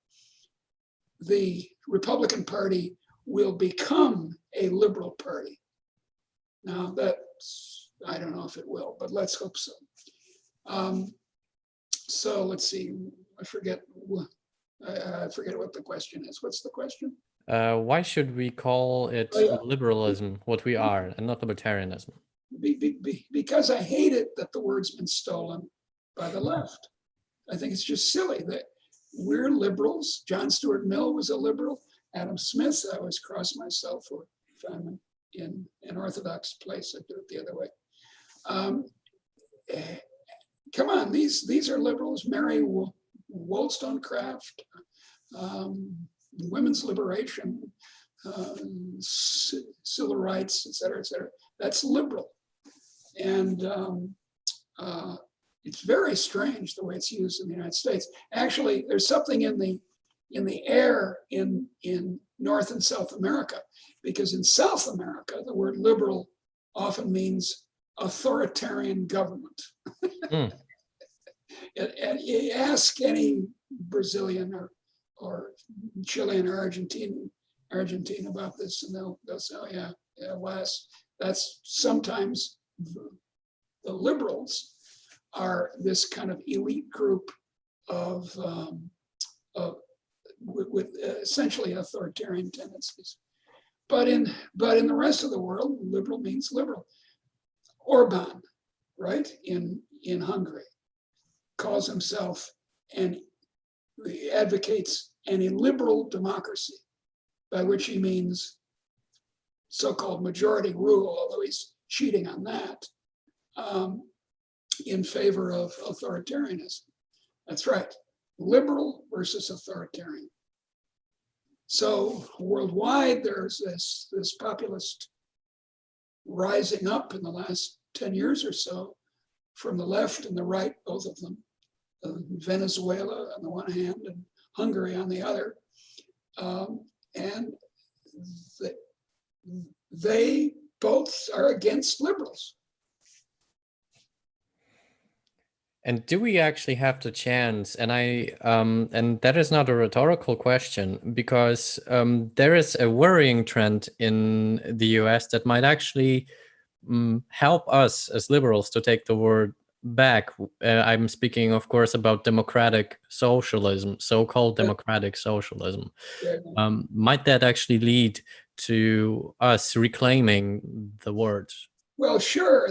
the Republican Party will become a liberal party. Now I don't know if it will, but let's hope so. So let's see, I forget what the question is. What's the question? Why should we call it liberalism, what we are, and not libertarianism? Because I hate it that the word's been stolen by the left. I think it's just silly that we're liberals. John Stuart Mill was a liberal. Adam Smith, I always cross myself, or if I'm in an Orthodox place, I do it the other way. Come on, these are liberals. Mary Wollstonecraft, women's liberation, civil rights, et cetera, et cetera. That's liberal. And it's very strange the way it's used in the United States. Actually, there's something in the air in North and South America, because in South America, the word liberal often means authoritarian government. And you ask any Brazilian or Chilean or Argentine about this, and they'll say, oh yeah, Wes, that's sometimes the liberals are this kind of elite group with essentially authoritarian tendencies. But in the rest of the world, liberal means liberal. Orban, right, in Hungary, calls himself and advocates an illiberal democracy, by which he means so-called majority rule, although he's cheating on that, in favor of authoritarianism. That's right, liberal versus authoritarian. So worldwide, there's this populist rising up in the last 10 years or so from the left and the right, both of them, Venezuela on the one hand and Hungary on the other. And they both are against liberals. And do we actually have the chance? And and that is not a rhetorical question, because there is a worrying trend in the US that might actually help us as liberals to take the word back. I'm speaking, of course, about democratic socialism, so-called democratic socialism. Might that actually lead to us reclaiming the word? Well, sure.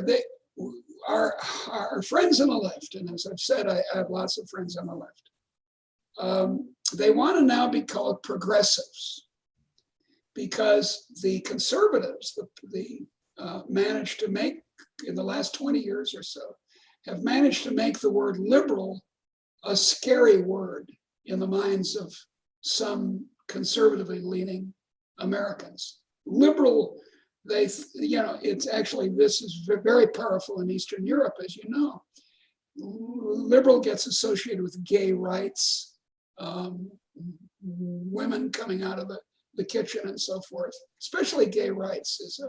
Our friends on the left, and as I've said, I have lots of friends on the left, they want to now be called progressives. because the conservatives, managed to make, in the last 20 years or so, have managed to make the word liberal a scary word in the minds of some conservatively leaning Americans. Liberal, it's actually, this is very powerful in Eastern Europe, as you know. Liberal gets associated with gay rights, women coming out of the kitchen and so forth. Especially gay rights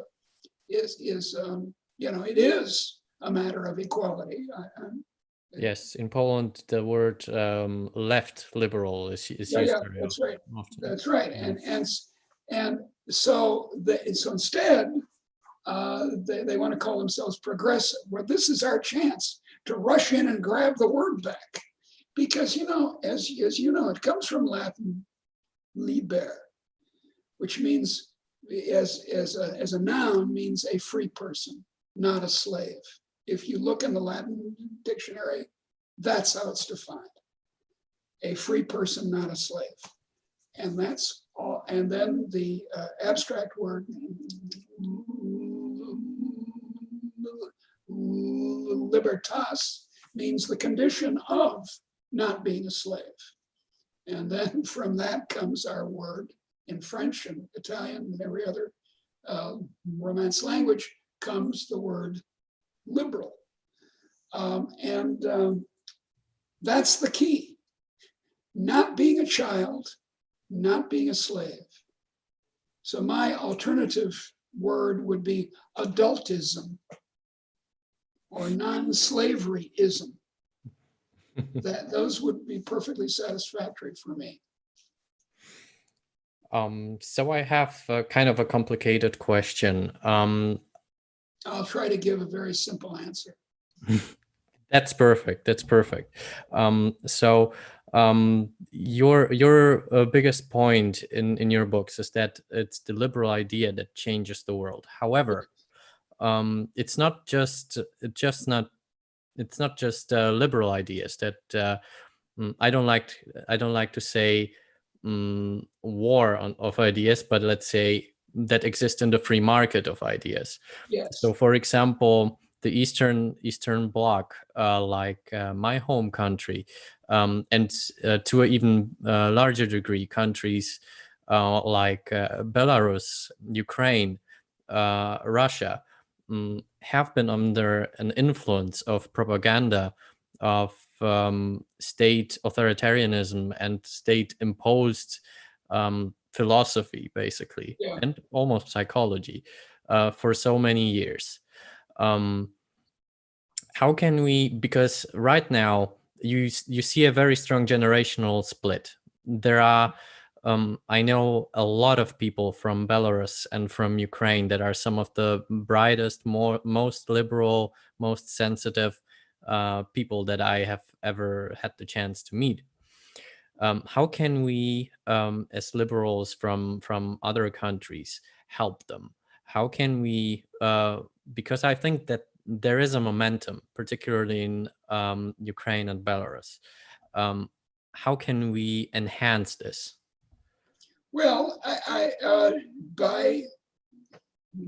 it is a matter of equality. Yes, in Poland, the word left liberal is used very that's right. often. That's right. And so instead, they want to call themselves progressive. Well, this is our chance to rush in and grab the word back, because as you know, it comes from Latin liber, which means as a noun means a free person, not a slave. If you look in the Latin dictionary, that's how it's defined: a free person, not a slave. And that's all. And then the abstract word libertas means the condition of not being a slave. And then from that comes our word in French and Italian and every other Romance language comes the word liberal. That's the key. Not being a child, not being a slave. So my alternative word would be adultism or non-slaveryism. Those would be perfectly satisfactory for me. So I have kind of a complicated question. I'll try to give a very simple answer. That's perfect. That's perfect. Your biggest point in your books is that it's the liberal idea that changes the world. However, it's not just liberal ideas that I don't like to say war of ideas, but let's say that exist in the free market of ideas. Yes. So, for example, the Eastern Bloc, like my home country, and to an even larger degree, countries like Belarus, Ukraine, Russia, have been under an influence of propaganda, of state authoritarianism and state-imposed philosophy, basically, Yeah. and almost psychology for so many years. How can we, because right now you see a very strong generational split. There are I know a lot of people from Belarus and from Ukraine that are some of the brightest, most liberal, most sensitive people that I have ever had the chance to meet. How can we, as liberals from other countries, help them? How can we? Because I think that there is a momentum, particularly in Ukraine and Belarus. How can we enhance this? Well, by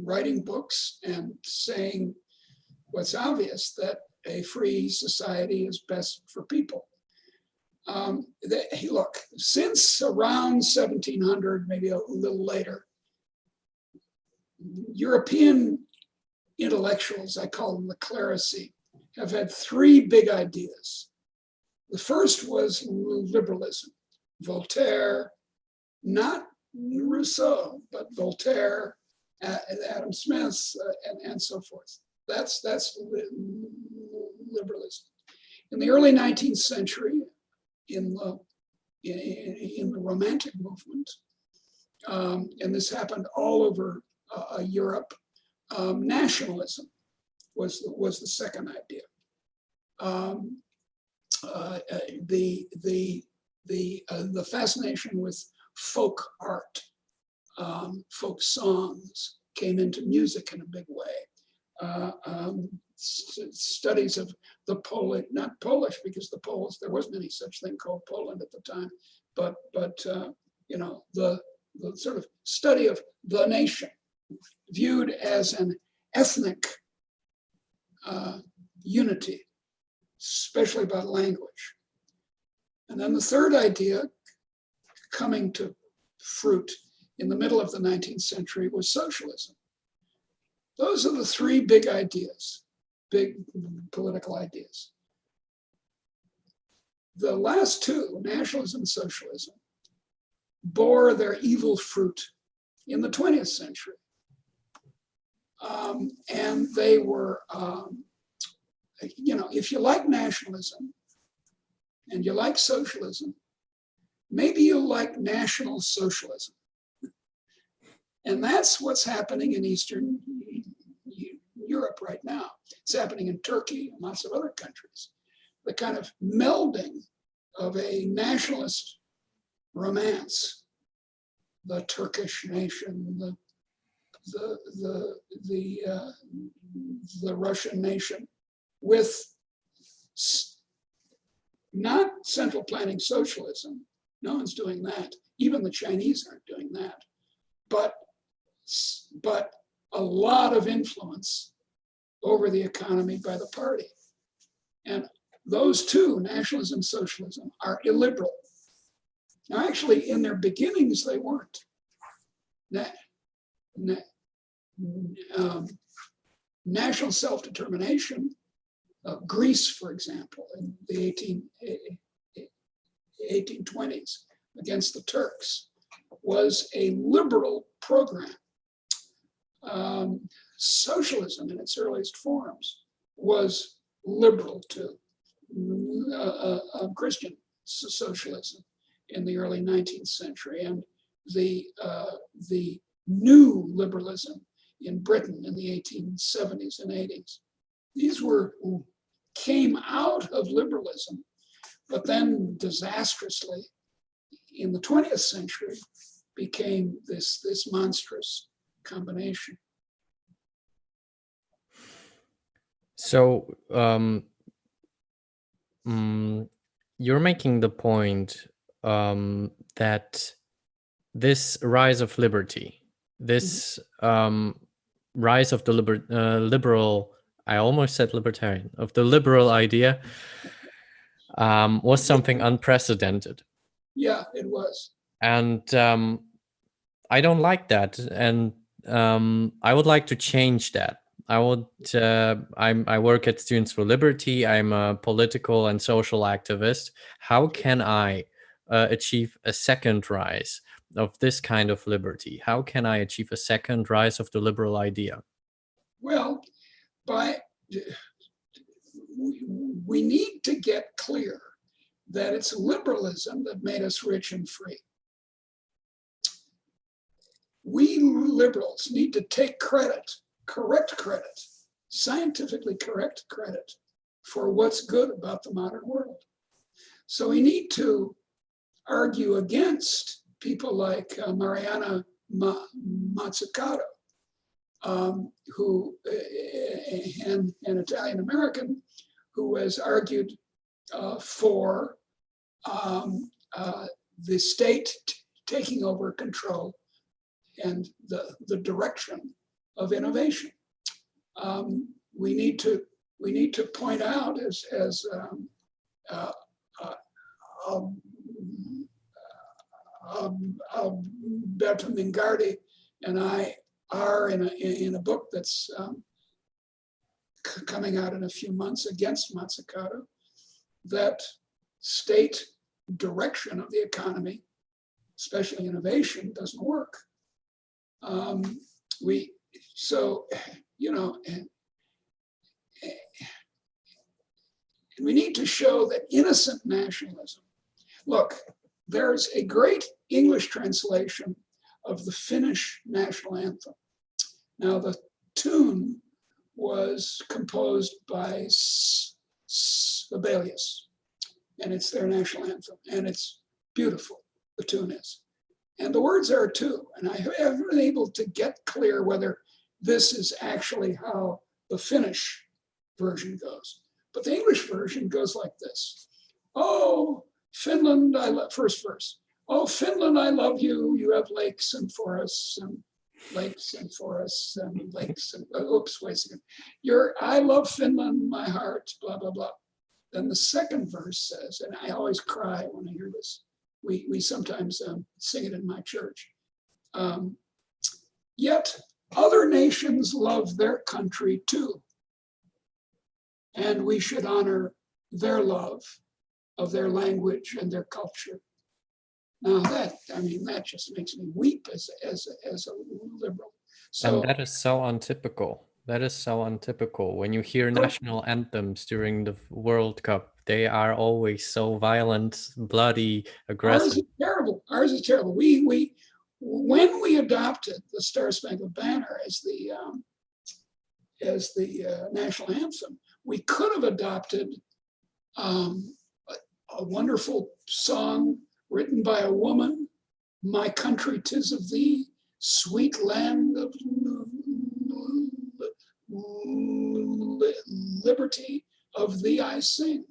writing books and saying what's obvious, that a free society is best for people. Look, since around 1700, maybe a little later, European intellectuals, I call them the clerisy, have had three big ideas. The first was liberalism. Voltaire, not Rousseau, but Voltaire, Adam Smith, and so forth. That's liberalism. In the early 19th century, in the Romantic movement, and this happened all over Europe, nationalism was the second idea. The fascination with folk art, folk songs came into music in a big way. Studies of the Polish, not Polish, because the Poles, there wasn't any such thing called Poland at the time, but the the sort of study of the nation, viewed as an ethnic unity, especially about language. And then the third idea coming to fruit in the middle of the 19th century was socialism. Those are the three big ideas, big political ideas. The last two, nationalism and socialism, bore their evil fruit in the 20th century. And they were, if you like nationalism and you like socialism, maybe you'll like national socialism. And that's what's happening in Eastern Europe right now. It's happening in Turkey and lots of other countries. The kind of melding of a nationalist romance, the Turkish nation, the Russian nation, with not central planning socialism. No one's doing that. Even the Chinese aren't doing that. But a lot of influence over the economy by the party. And those two, nationalism and socialism, are illiberal. Now, actually, in their beginnings, they weren't. National self-determination, Greece, for example, in the 1820s against the Turks, was a liberal program. Socialism in its earliest forms was liberal too. Christian socialism in the early 19th century, and the new liberalism in Britain in the 1870s and 80s. These came out of liberalism, but then disastrously in the 20th century became this monstrous combination. So you're making the point that this rise of liberty, this rise of the liberal, I almost said libertarian, of the liberal idea was something unprecedented. Yeah, it was. And I don't like that. And I would like to change that. I work at Students for Liberty. I'm a political and social activist. How can I achieve a second rise of this kind of liberty? How can I achieve a second rise of the liberal idea? Well, we need to get clear that it's liberalism that made us rich and free. We liberals need to take credit, correct credit, scientifically correct credit for what's good about the modern world. So we need to argue against people like Mariana Mazzucato, who, an Italian American, who has argued for the state taking over control and the direction of innovation. We need to point out, as Alberto Mingardi and I are in a book that's coming out in a few months against Mazzucato, that state direction of the economy, especially innovation, doesn't work. We need to show that innocent nationalism. Look, there's a great English translation of the Finnish national anthem. Now, the tune was composed by Sibelius, and it's their national anthem, and it's beautiful, the tune is. And the words are too, and I haven't been able to get clear whether this is actually how the Finnish version goes. But the English version goes like this. Oh, Finland, first verse. oh, Finland, I love you. You have lakes and forests and lakes and forests and lakes and, oops, wait a second. I love Finland, my heart, blah, blah, blah. Then the second verse says, and I always cry when I hear this. We sometimes sing it in my church. Yet other nations love their country too. And we should honor their love of their language and their culture. Now that just makes me weep as a liberal. So, and that is so untypical. That is so untypical. When you hear national anthems during the World Cup, they are always so violent, bloody, aggressive. Ours is terrible. Ours is terrible. When we adopted the Star Spangled Banner as the national anthem, we could have adopted a wonderful song written by a woman, "My country 'tis of thee, sweet land of liberty, of thee I sing.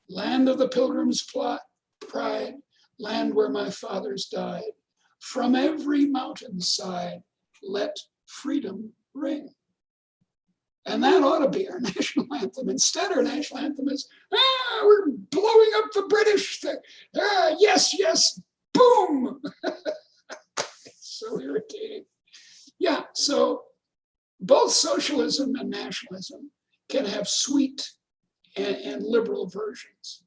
Land of the pilgrim's pride, land where my fathers died. From every mountainside, let freedom ring." And that ought to be our national anthem. Instead, our national anthem is, we're blowing up the British. Yes, yes, boom. It's so irritating. Yeah, so both socialism and nationalism can have sweet and liberal versions.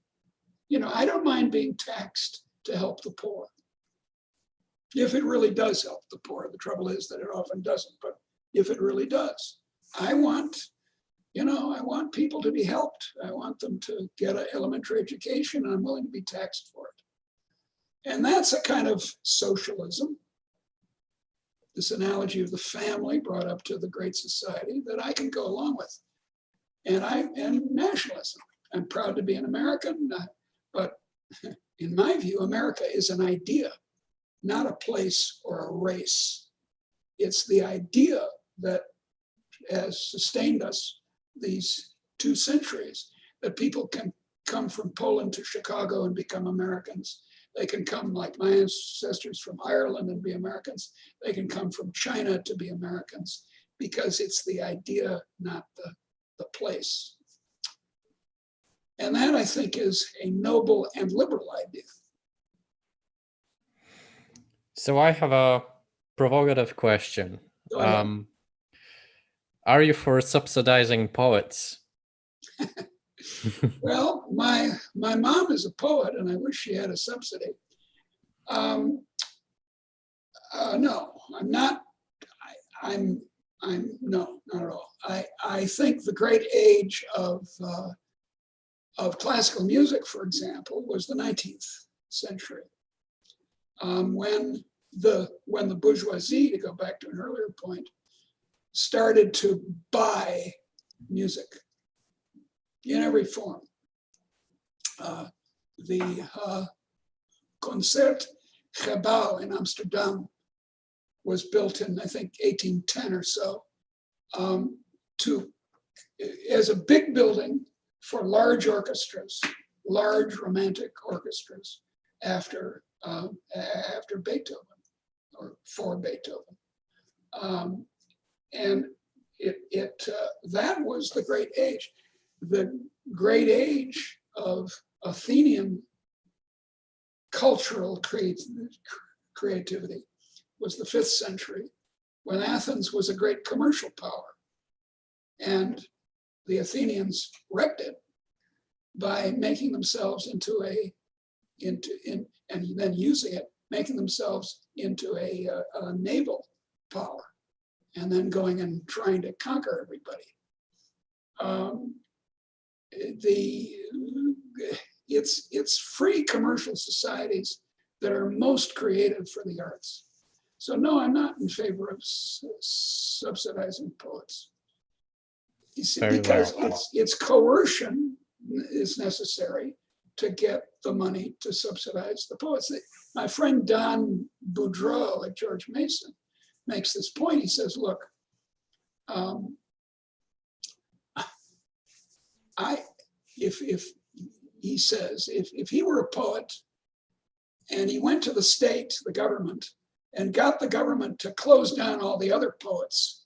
I don't mind being taxed to help the poor, if it really does help the poor. The trouble is that it often doesn't, but if it really does, I want people to be helped. I want them to get an elementary education, and I'm willing to be taxed for it. And that's a kind of socialism, this analogy of the family brought up to the Great Society, that I can go along with. And nationalism. I'm proud to be an American, but in my view, America is an idea, not a place or a race. It's the idea that has sustained us these 2 centuries, that people can come from Poland to Chicago and become Americans. They can come, like my ancestors, from Ireland and be Americans. They can come from China to be Americans, because it's the idea, not the place. And that, I think, is a noble and liberal idea. So I have a provocative question. Go ahead. Are you for subsidizing poets? Well, my mom is a poet, and I wish she had a subsidy. No, I'm not. No, not at all. I think the great age of classical music, for example, was the 19th century, when the bourgeoisie, to go back to an earlier point, started to buy music in every form. The Concertgebouw in Amsterdam was built in, I think, 1810 or so, as a big building for large orchestras, large romantic orchestras, after Beethoven, or for Beethoven. And that was the great age. The great age of Athenian cultural creativity was the 5th century, when Athens was a great commercial power. And the Athenians wrecked it by making themselves and then using it, making themselves into a naval power, and then going and trying to conquer everybody. It's free commercial societies that are most creative for the arts. So no, I'm not in favor of subsidizing poets. You see, because it's coercion is necessary to get the money to subsidize the poets. My friend Don Boudreau at George Mason makes this point. He says, look, if he were a poet And he went to the state, the government, and got the government to close down all the other poets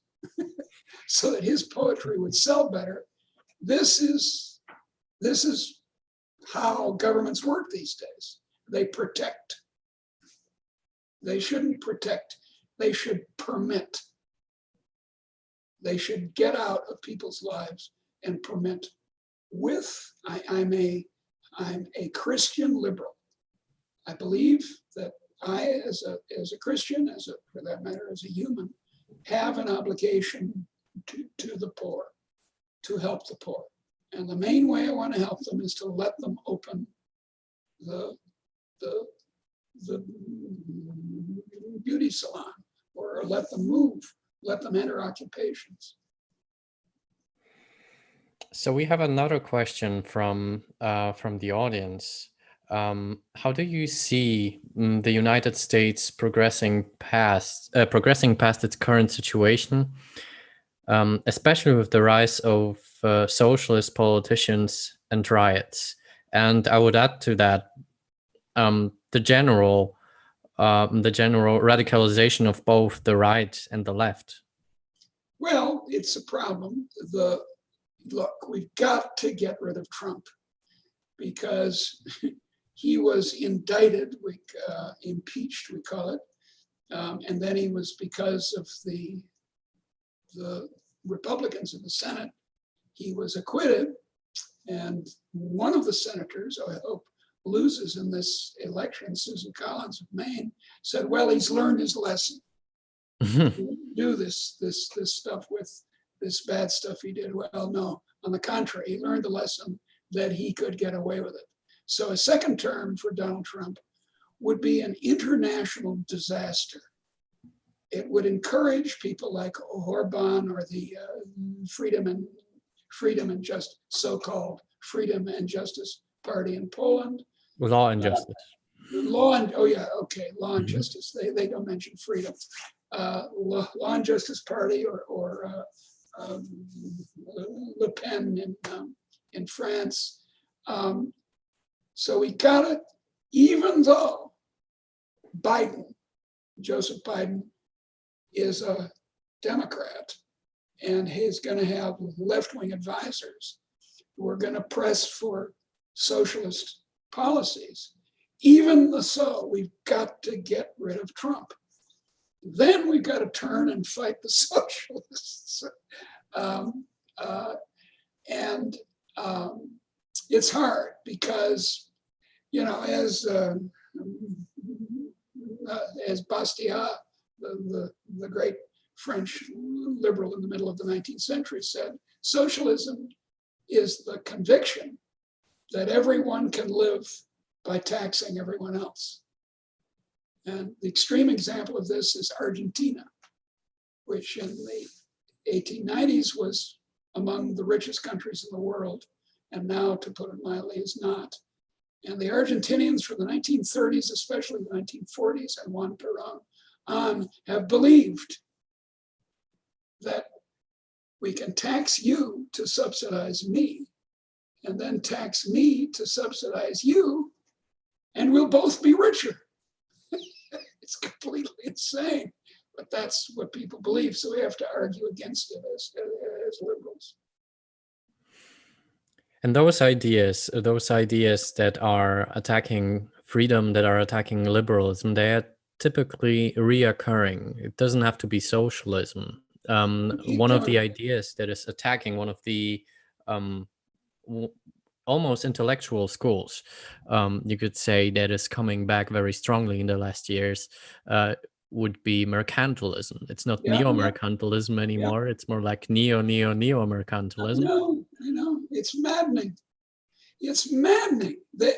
so that his poetry would sell better. This is how governments work these days. They protect. They shouldn't protect. They should permit. They should get out of people's lives and permit. I'm a Christian liberal. I believe that I, as a Christian, for that matter, as a human, have an obligation to the poor, to help the poor. And the main way I want to help them is to let them open the beauty salon, or let them move, let them enter occupations. So we have another question from the audience. How do you see the United States progressing past its current situation, especially with the rise of socialist politicians and riots? And I would add to that the general radicalization of both the right and the left. Well, it's a problem. Look, we've got to get rid of Trump because he was indicted, impeached, we call it, and then he was, because of the Republicans in the Senate, he was acquitted, and one of the senators, I hope, loses in this election, Susan Collins of Maine, said, well, he's learned his lesson. Do this stuff with this bad stuff he did. Well, no, on the contrary, he learned the lesson that he could get away with it. So a second term for Donald Trump would be an international disaster. It would encourage people like Orban or the so-called Freedom and Justice Party in Poland. Law and Justice. Law and Justice. They don't mention freedom. Law and Justice Party or Le Pen in France. So we got it, even though Joseph Biden, is a Democrat and he's going to have left-wing advisors who are going to press for socialist policies. Even so, we've got to get rid of Trump. Then we've got to turn and fight the socialists. It's hard because, as Bastiat, the great French liberal in the middle of the 19th century, said, socialism is the conviction that everyone can live by taxing everyone else. And the extreme example of this is Argentina, which in the 1890s was among the richest countries in the world, and now, to put it mildly, is not. And the Argentinians from the 1930s, especially the 1940s, and Juan Perón on, have believed that we can tax you to subsidize me, and then tax me to subsidize you, and we'll both be richer. It's completely insane, but that's what people believe. So we have to argue against it as liberals. And those ideas that are attacking freedom, that are attacking liberalism, they are typically reoccurring. It doesn't have to be socialism. One of the ideas that is attacking one of the almost intellectual schools, you could say, that is coming back very strongly in the last years, would be mercantilism. It's not neo-mercantilism anymore. It's more like neo-mercantilism. I know. It's maddening. It's maddening. And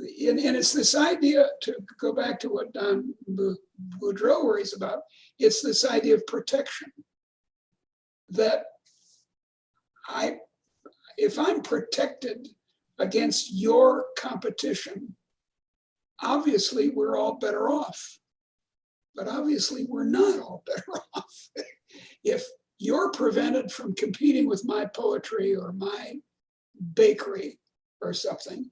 it's this idea, to go back to what Don Boudreaux worries about, it's this idea of protection. That if I'm protected against your competition, obviously we're all better off. But obviously we're not all better off. If you're prevented from competing with my poetry or my bakery or something,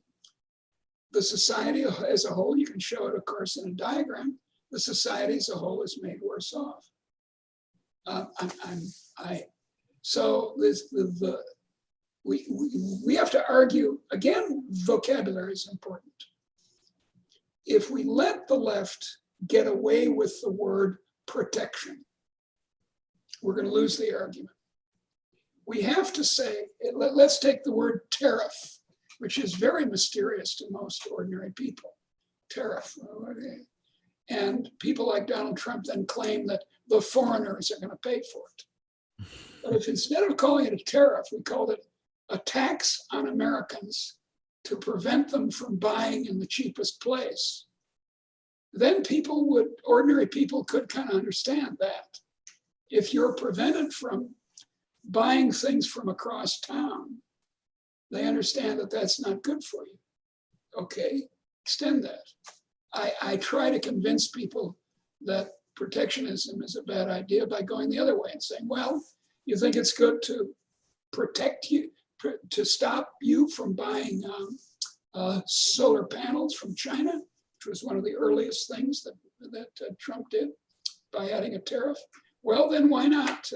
the society as a whole, you can show it, of course, in a diagram, the society as a whole is made worse off. So we have to argue, again, vocabulary is important. If we let the left get away with the word protection, we're going to lose the argument. We have to say, let's take the word tariff, which is very mysterious to most ordinary people. Tariff. And people like Donald Trump then claim that the foreigners are going to pay for it. But if instead of calling it a tariff, we called it a tax on Americans to prevent them from buying in the cheapest place, then ordinary people could kind of understand that. If you're prevented from buying things from across town, they understand that that's not good for you. Okay, extend that. I try to convince people that protectionism is a bad idea by going the other way and saying, well, you think it's good to protect you, to stop you from buying solar panels from China, which was one of the earliest things that Trump did by adding a tariff. Well, then why not?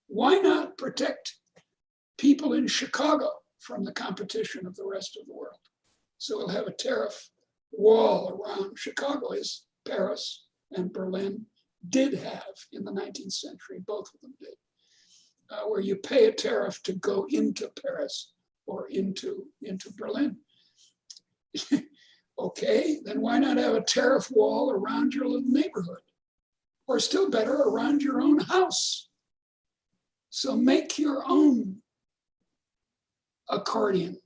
Why not protect people in Chicago from the competition of the rest of the world? So we'll have a tariff wall around Chicago, as Paris and Berlin did have in the 19th century. Both of them did, where you pay a tariff to go into Paris or into Berlin. Okay, then why not have a tariff wall around your little neighborhood? Or still better, around your own house. So make your own accordion.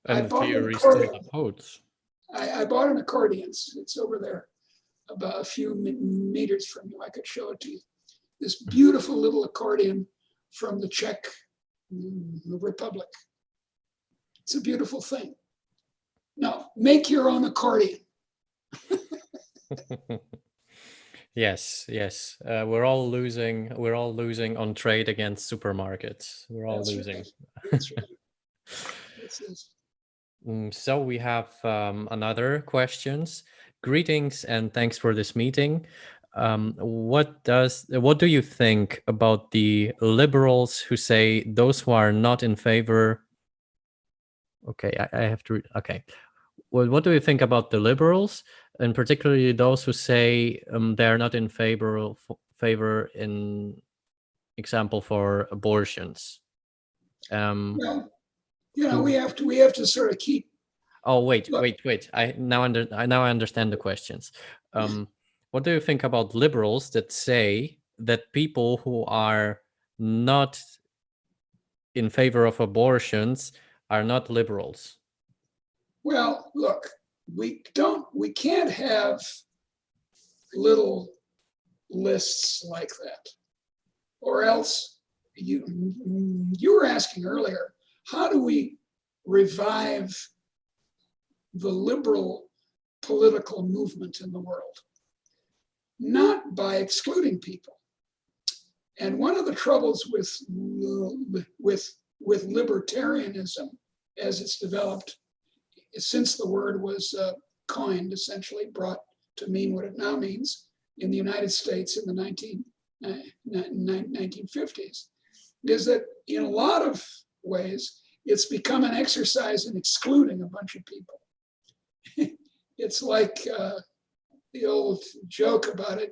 And theory still upholds. I bought an accordion. It's over there, about a few meters from you. I could show it to you. This beautiful little accordion from the Czech Republic. It's a beautiful thing. Now, make your own accordion. Yes. We're all losing on trade against supermarkets. We're all losing. Right. That's right. So we have another questions. Greetings and thanks for this meeting. What do you think about the liberals who say those who are not in favor? Okay, I have to. Okay, well, what do you think about the liberals, and particularly those who say they are not in favor in example for abortions? Well, we have to sort of keep. Oh, wait. I now understand the questions. What do you think about liberals that say that people who are not in favor of abortions are not liberals? Well, look, we can't have little lists like that, or else you were asking earlier, how do we revive the liberal political movement in the world? Not by excluding people. And one of the troubles with libertarianism as it's developed, since the word was coined, essentially brought to mean what it now means in the United States in the 1950s, is that in a lot of ways, it's become an exercise in excluding a bunch of people. It's like the old joke about a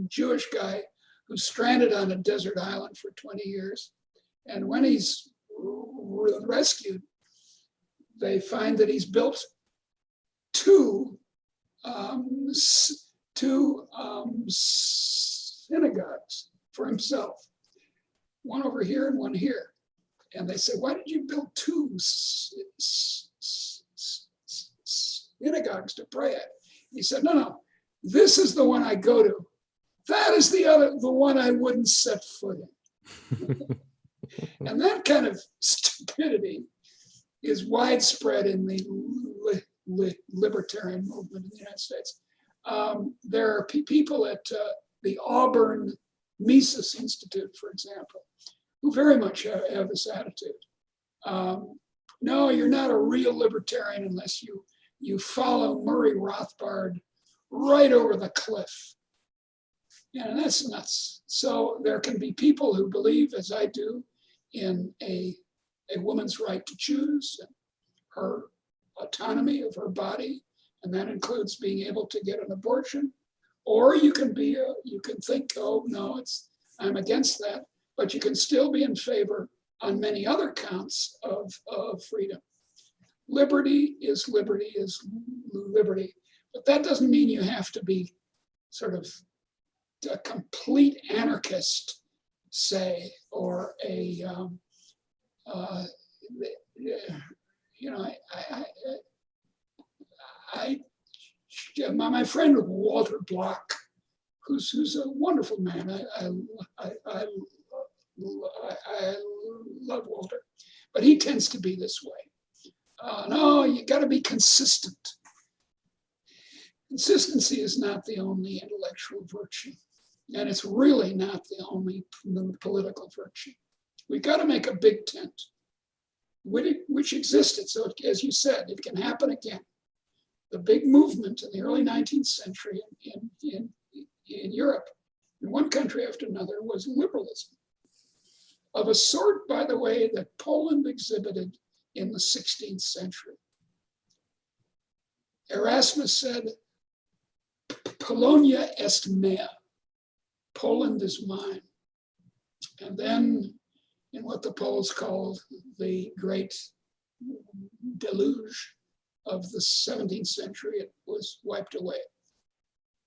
Jewish guy who's stranded on a desert island for 20 years. And when he's rescued, they find that he's built two synagogues for himself, one over here and one here. And they say, why did you build two synagogues to pray at? He said, no, this is the one I go to. That is the one I wouldn't set foot in. And that kind of stupidity is widespread in the libertarian movement in the United States. There are people at the Auburn Mises Institute, for example, who very much have this attitude. No, you're not a real libertarian unless you follow Murray Rothbard right over the cliff. Yeah, and that's nuts. So there can be people who believe, as I do, in a woman's right to choose and her autonomy of her body, and that includes being able to get an abortion. Or you can think, oh no, I'm against that, but you can still be in favor on many other counts of freedom. Liberty is liberty is liberty, but that doesn't mean you have to be sort of a complete anarchist, say, or a my friend Walter Block, who's a wonderful man. I love Walter, but he tends to be this way. No, you got to be consistent. Consistency is not the only intellectual virtue, and it's really not the only political virtue. We've got to make a big tent, which existed. So, as you said, it can happen again. The big movement in the early 19th century in Europe, in one country after another, was liberalism. Of a sort, by the way, that Poland exhibited in the 16th century. Erasmus said, Polonia est mea, Poland is mine. And then in what the Poles called the great deluge of the 17th century, it was wiped away.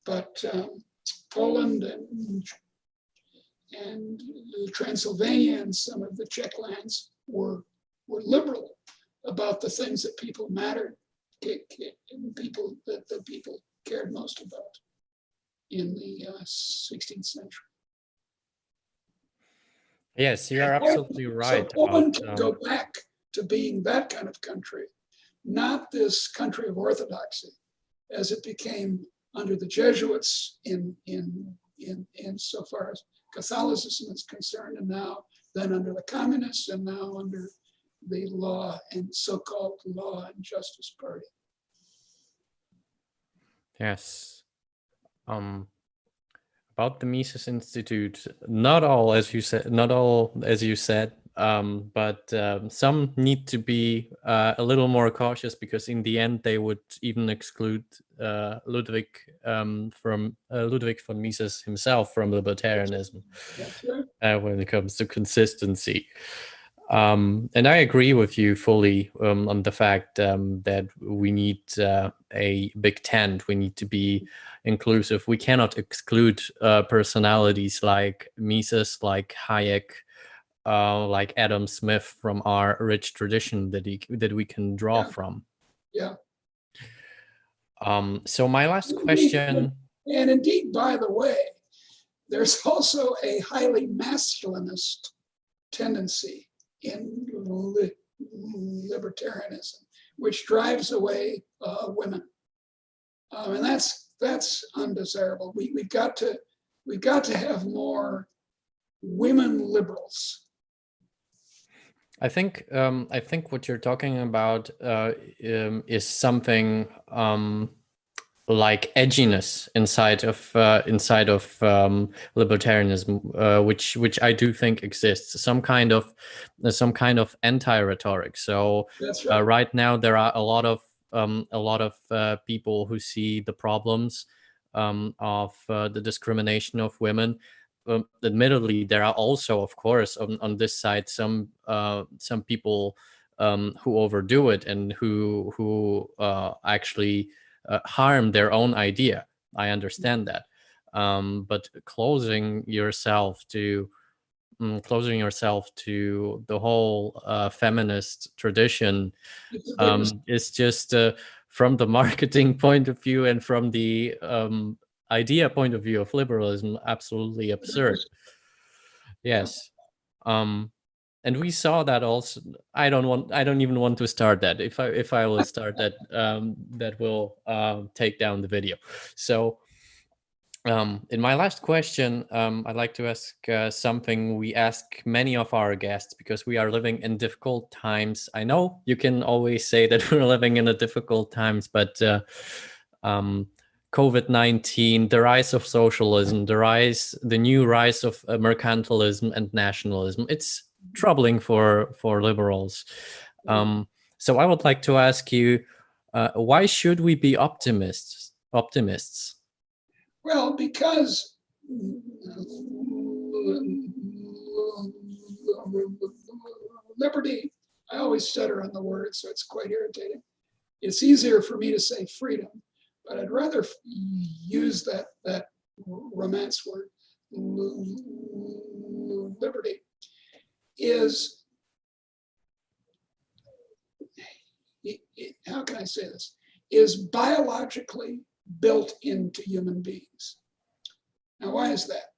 But Poland and Transylvania and some of the Czech lands were liberal about the things that people mattered, people that the people cared most about in the 16th century. Yes, you are absolutely right. So Poland can go back to being that kind of country, not this country of orthodoxy, as it became under the Jesuits in so far as Catholicism is concerned, and now then under the communists, and now under the law and so-called law and justice party. Yes. About the Mises Institute, not all, as you said, but some need to be a little more cautious, because in the end they would even exclude Ludwig von Mises himself from libertarianism. That's right. When it comes to consistency. And I agree with you fully on the fact that we need a big tent. We need to be inclusive. We cannot exclude personalities like Mises, like Hayek, like Adam Smith from our rich tradition that we can draw from. Yeah. So my last question. And indeed, by the way, there's also a highly masculinist tendency in libertarianism, which drives away women, and that's undesirable. We've got to have more women liberals. I think what you're talking about is something like edginess inside of libertarianism, which I do think exists. Some kind of anti-rhetoric. So That's right. Right now there are a lot of people who see the problems of the discrimination of women. Admittedly, there are also, of course, on this side some people who overdo it and who actually harm their own idea. I understand that, but closing yourself to the whole feminist tradition is just from the marketing point of view and from the idea point of view of liberalism absolutely absurd. Yes. And we saw that also. I don't even want to start that. If I will start that, that will take down the video. So In my last question, I'd like to ask something we ask many of our guests because we are living in difficult times. I know you can always say that we're living in a difficult times, but COVID-19, the rise of socialism, the new rise of mercantilism and nationalism, it's troubling for liberals. So I would like to ask you, why should we be optimists? Well, because liberty, I always stutter on the word, so it's quite irritating. It's easier for me to say freedom, but I'd rather use that romance word. Liberty is, how can I say this, is biologically built into human beings. Now, why is that?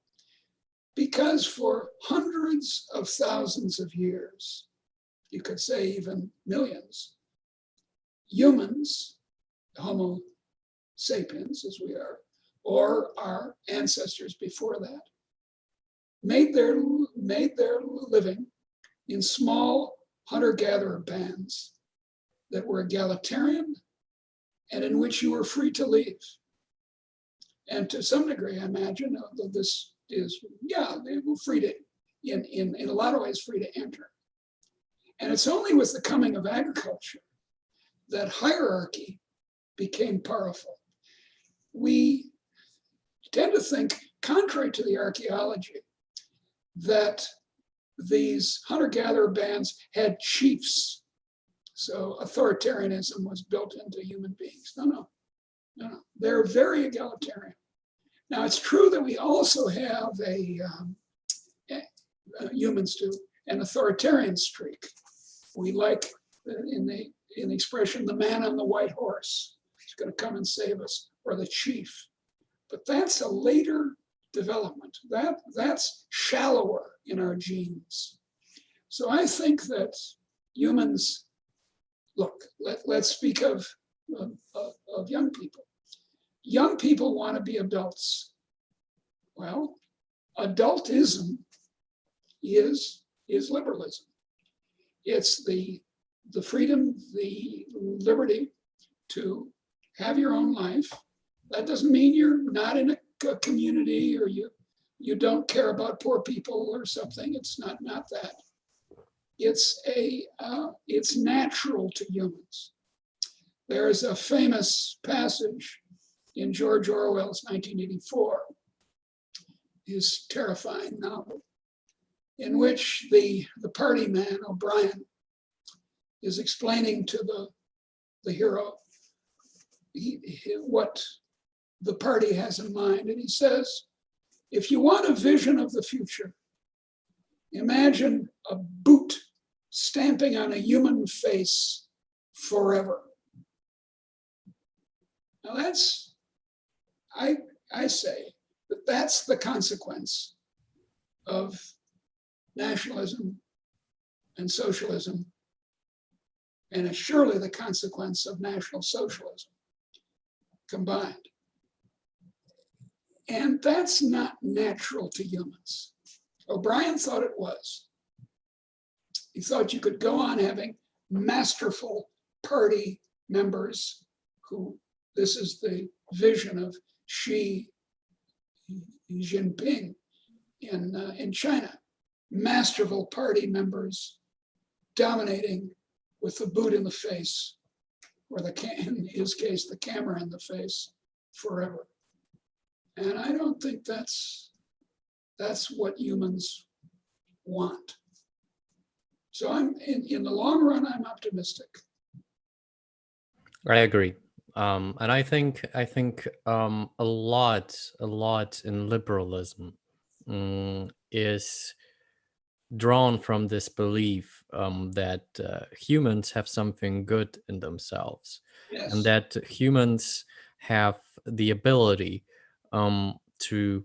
Because for hundreds of thousands of years, you could say even millions, humans, Homo sapiens as we are, or our ancestors before that, made their living in small hunter-gatherer bands that were egalitarian and in which you were free to leave. And to some degree, I imagine, although this is, they were free to, in a lot of ways, free to enter. And it's only with the coming of agriculture that hierarchy became powerful. We tend to think, contrary to the archaeology, that these hunter-gatherer bands had chiefs. So authoritarianism was built into human beings. No. They're very egalitarian. Now, it's true that we also have humans do, an authoritarian streak. We like, in the expression, the man on the white horse. He's going to come and save us, or the chief. But that's a later development. That's shallower in our genes. So I think that humans, look, let's speak of young people. Young people want to be adults. Well, adultism is liberalism. It's the freedom, the liberty to have your own life. That doesn't mean you're not in a community or you don't care about poor people or something. It's not that. It's natural to humans. There is a famous passage in George Orwell's 1984, his terrifying novel, in which the party man, O'Brien, is explaining to the hero what the party has in mind. And he says, if you want a vision of the future, imagine a boot stamping on a human face forever. Now I say that that's the consequence of nationalism and socialism, and it's surely the consequence of National Socialism combined. And that's not natural to humans. O'Brien thought it was. He thought you could go on having masterful party members who, this is the vision of Xi Jinping in China, masterful party members dominating with the boot in the face, or in his case, the camera in the face forever. And I don't think that's what humans want. So I'm in the long run, I'm optimistic. I agree. And I think a lot in liberalism is drawn from this belief that humans have something good in themselves, Yes. and that humans have the ability to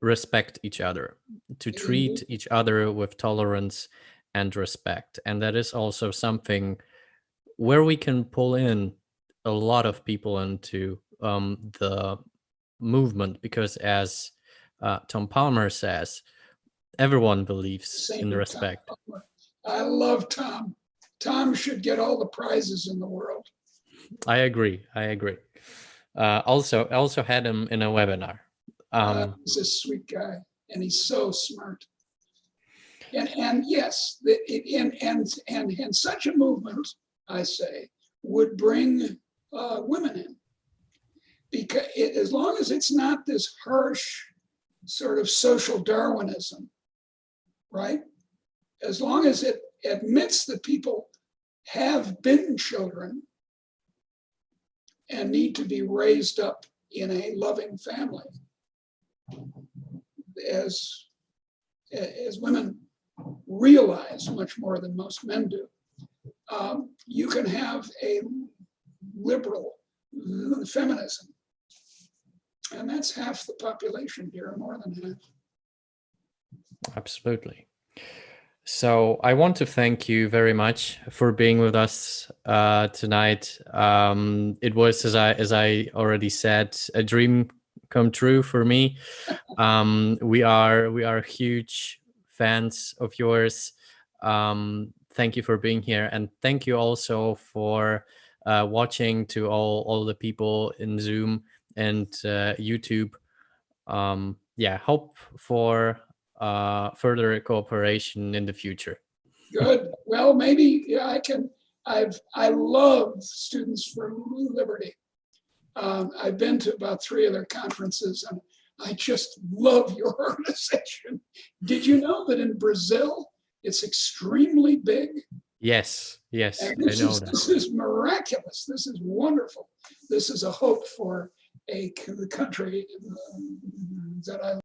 respect each other, to treat each other with tolerance and respect. And that is also something where we can pull in a lot of people into the movement, because as Tom Palmer says, everyone believes in Saint respect. Tom. I love Tom. Tom should get all the prizes in the world. I agree. Also had him in a webinar. He's a sweet guy, and he's so smart. And yes, and such a movement, I say, would bring women in, because as long as it's not this harsh sort of social Darwinism, right? As long as it admits that people have been children and need to be raised up in a loving family, as women realize much more than most men do, you can have a liberal feminism. And that's half the population here, more than half. Absolutely. So I want to thank you very much for being with us tonight. It was, as I already said, a dream come true for me. We are huge fans of yours. Thank you for being here, and thank you also for watching, to all the people in Zoom and YouTube. Hope for further cooperation in the future. Good. Well, maybe I can. I love Students for Liberty. I've been to about 3 of their conferences, and I just love your organization. Did you know that in Brazil it's extremely big? Yes, I know that. This is miraculous. This is wonderful. This is a hope for a country that I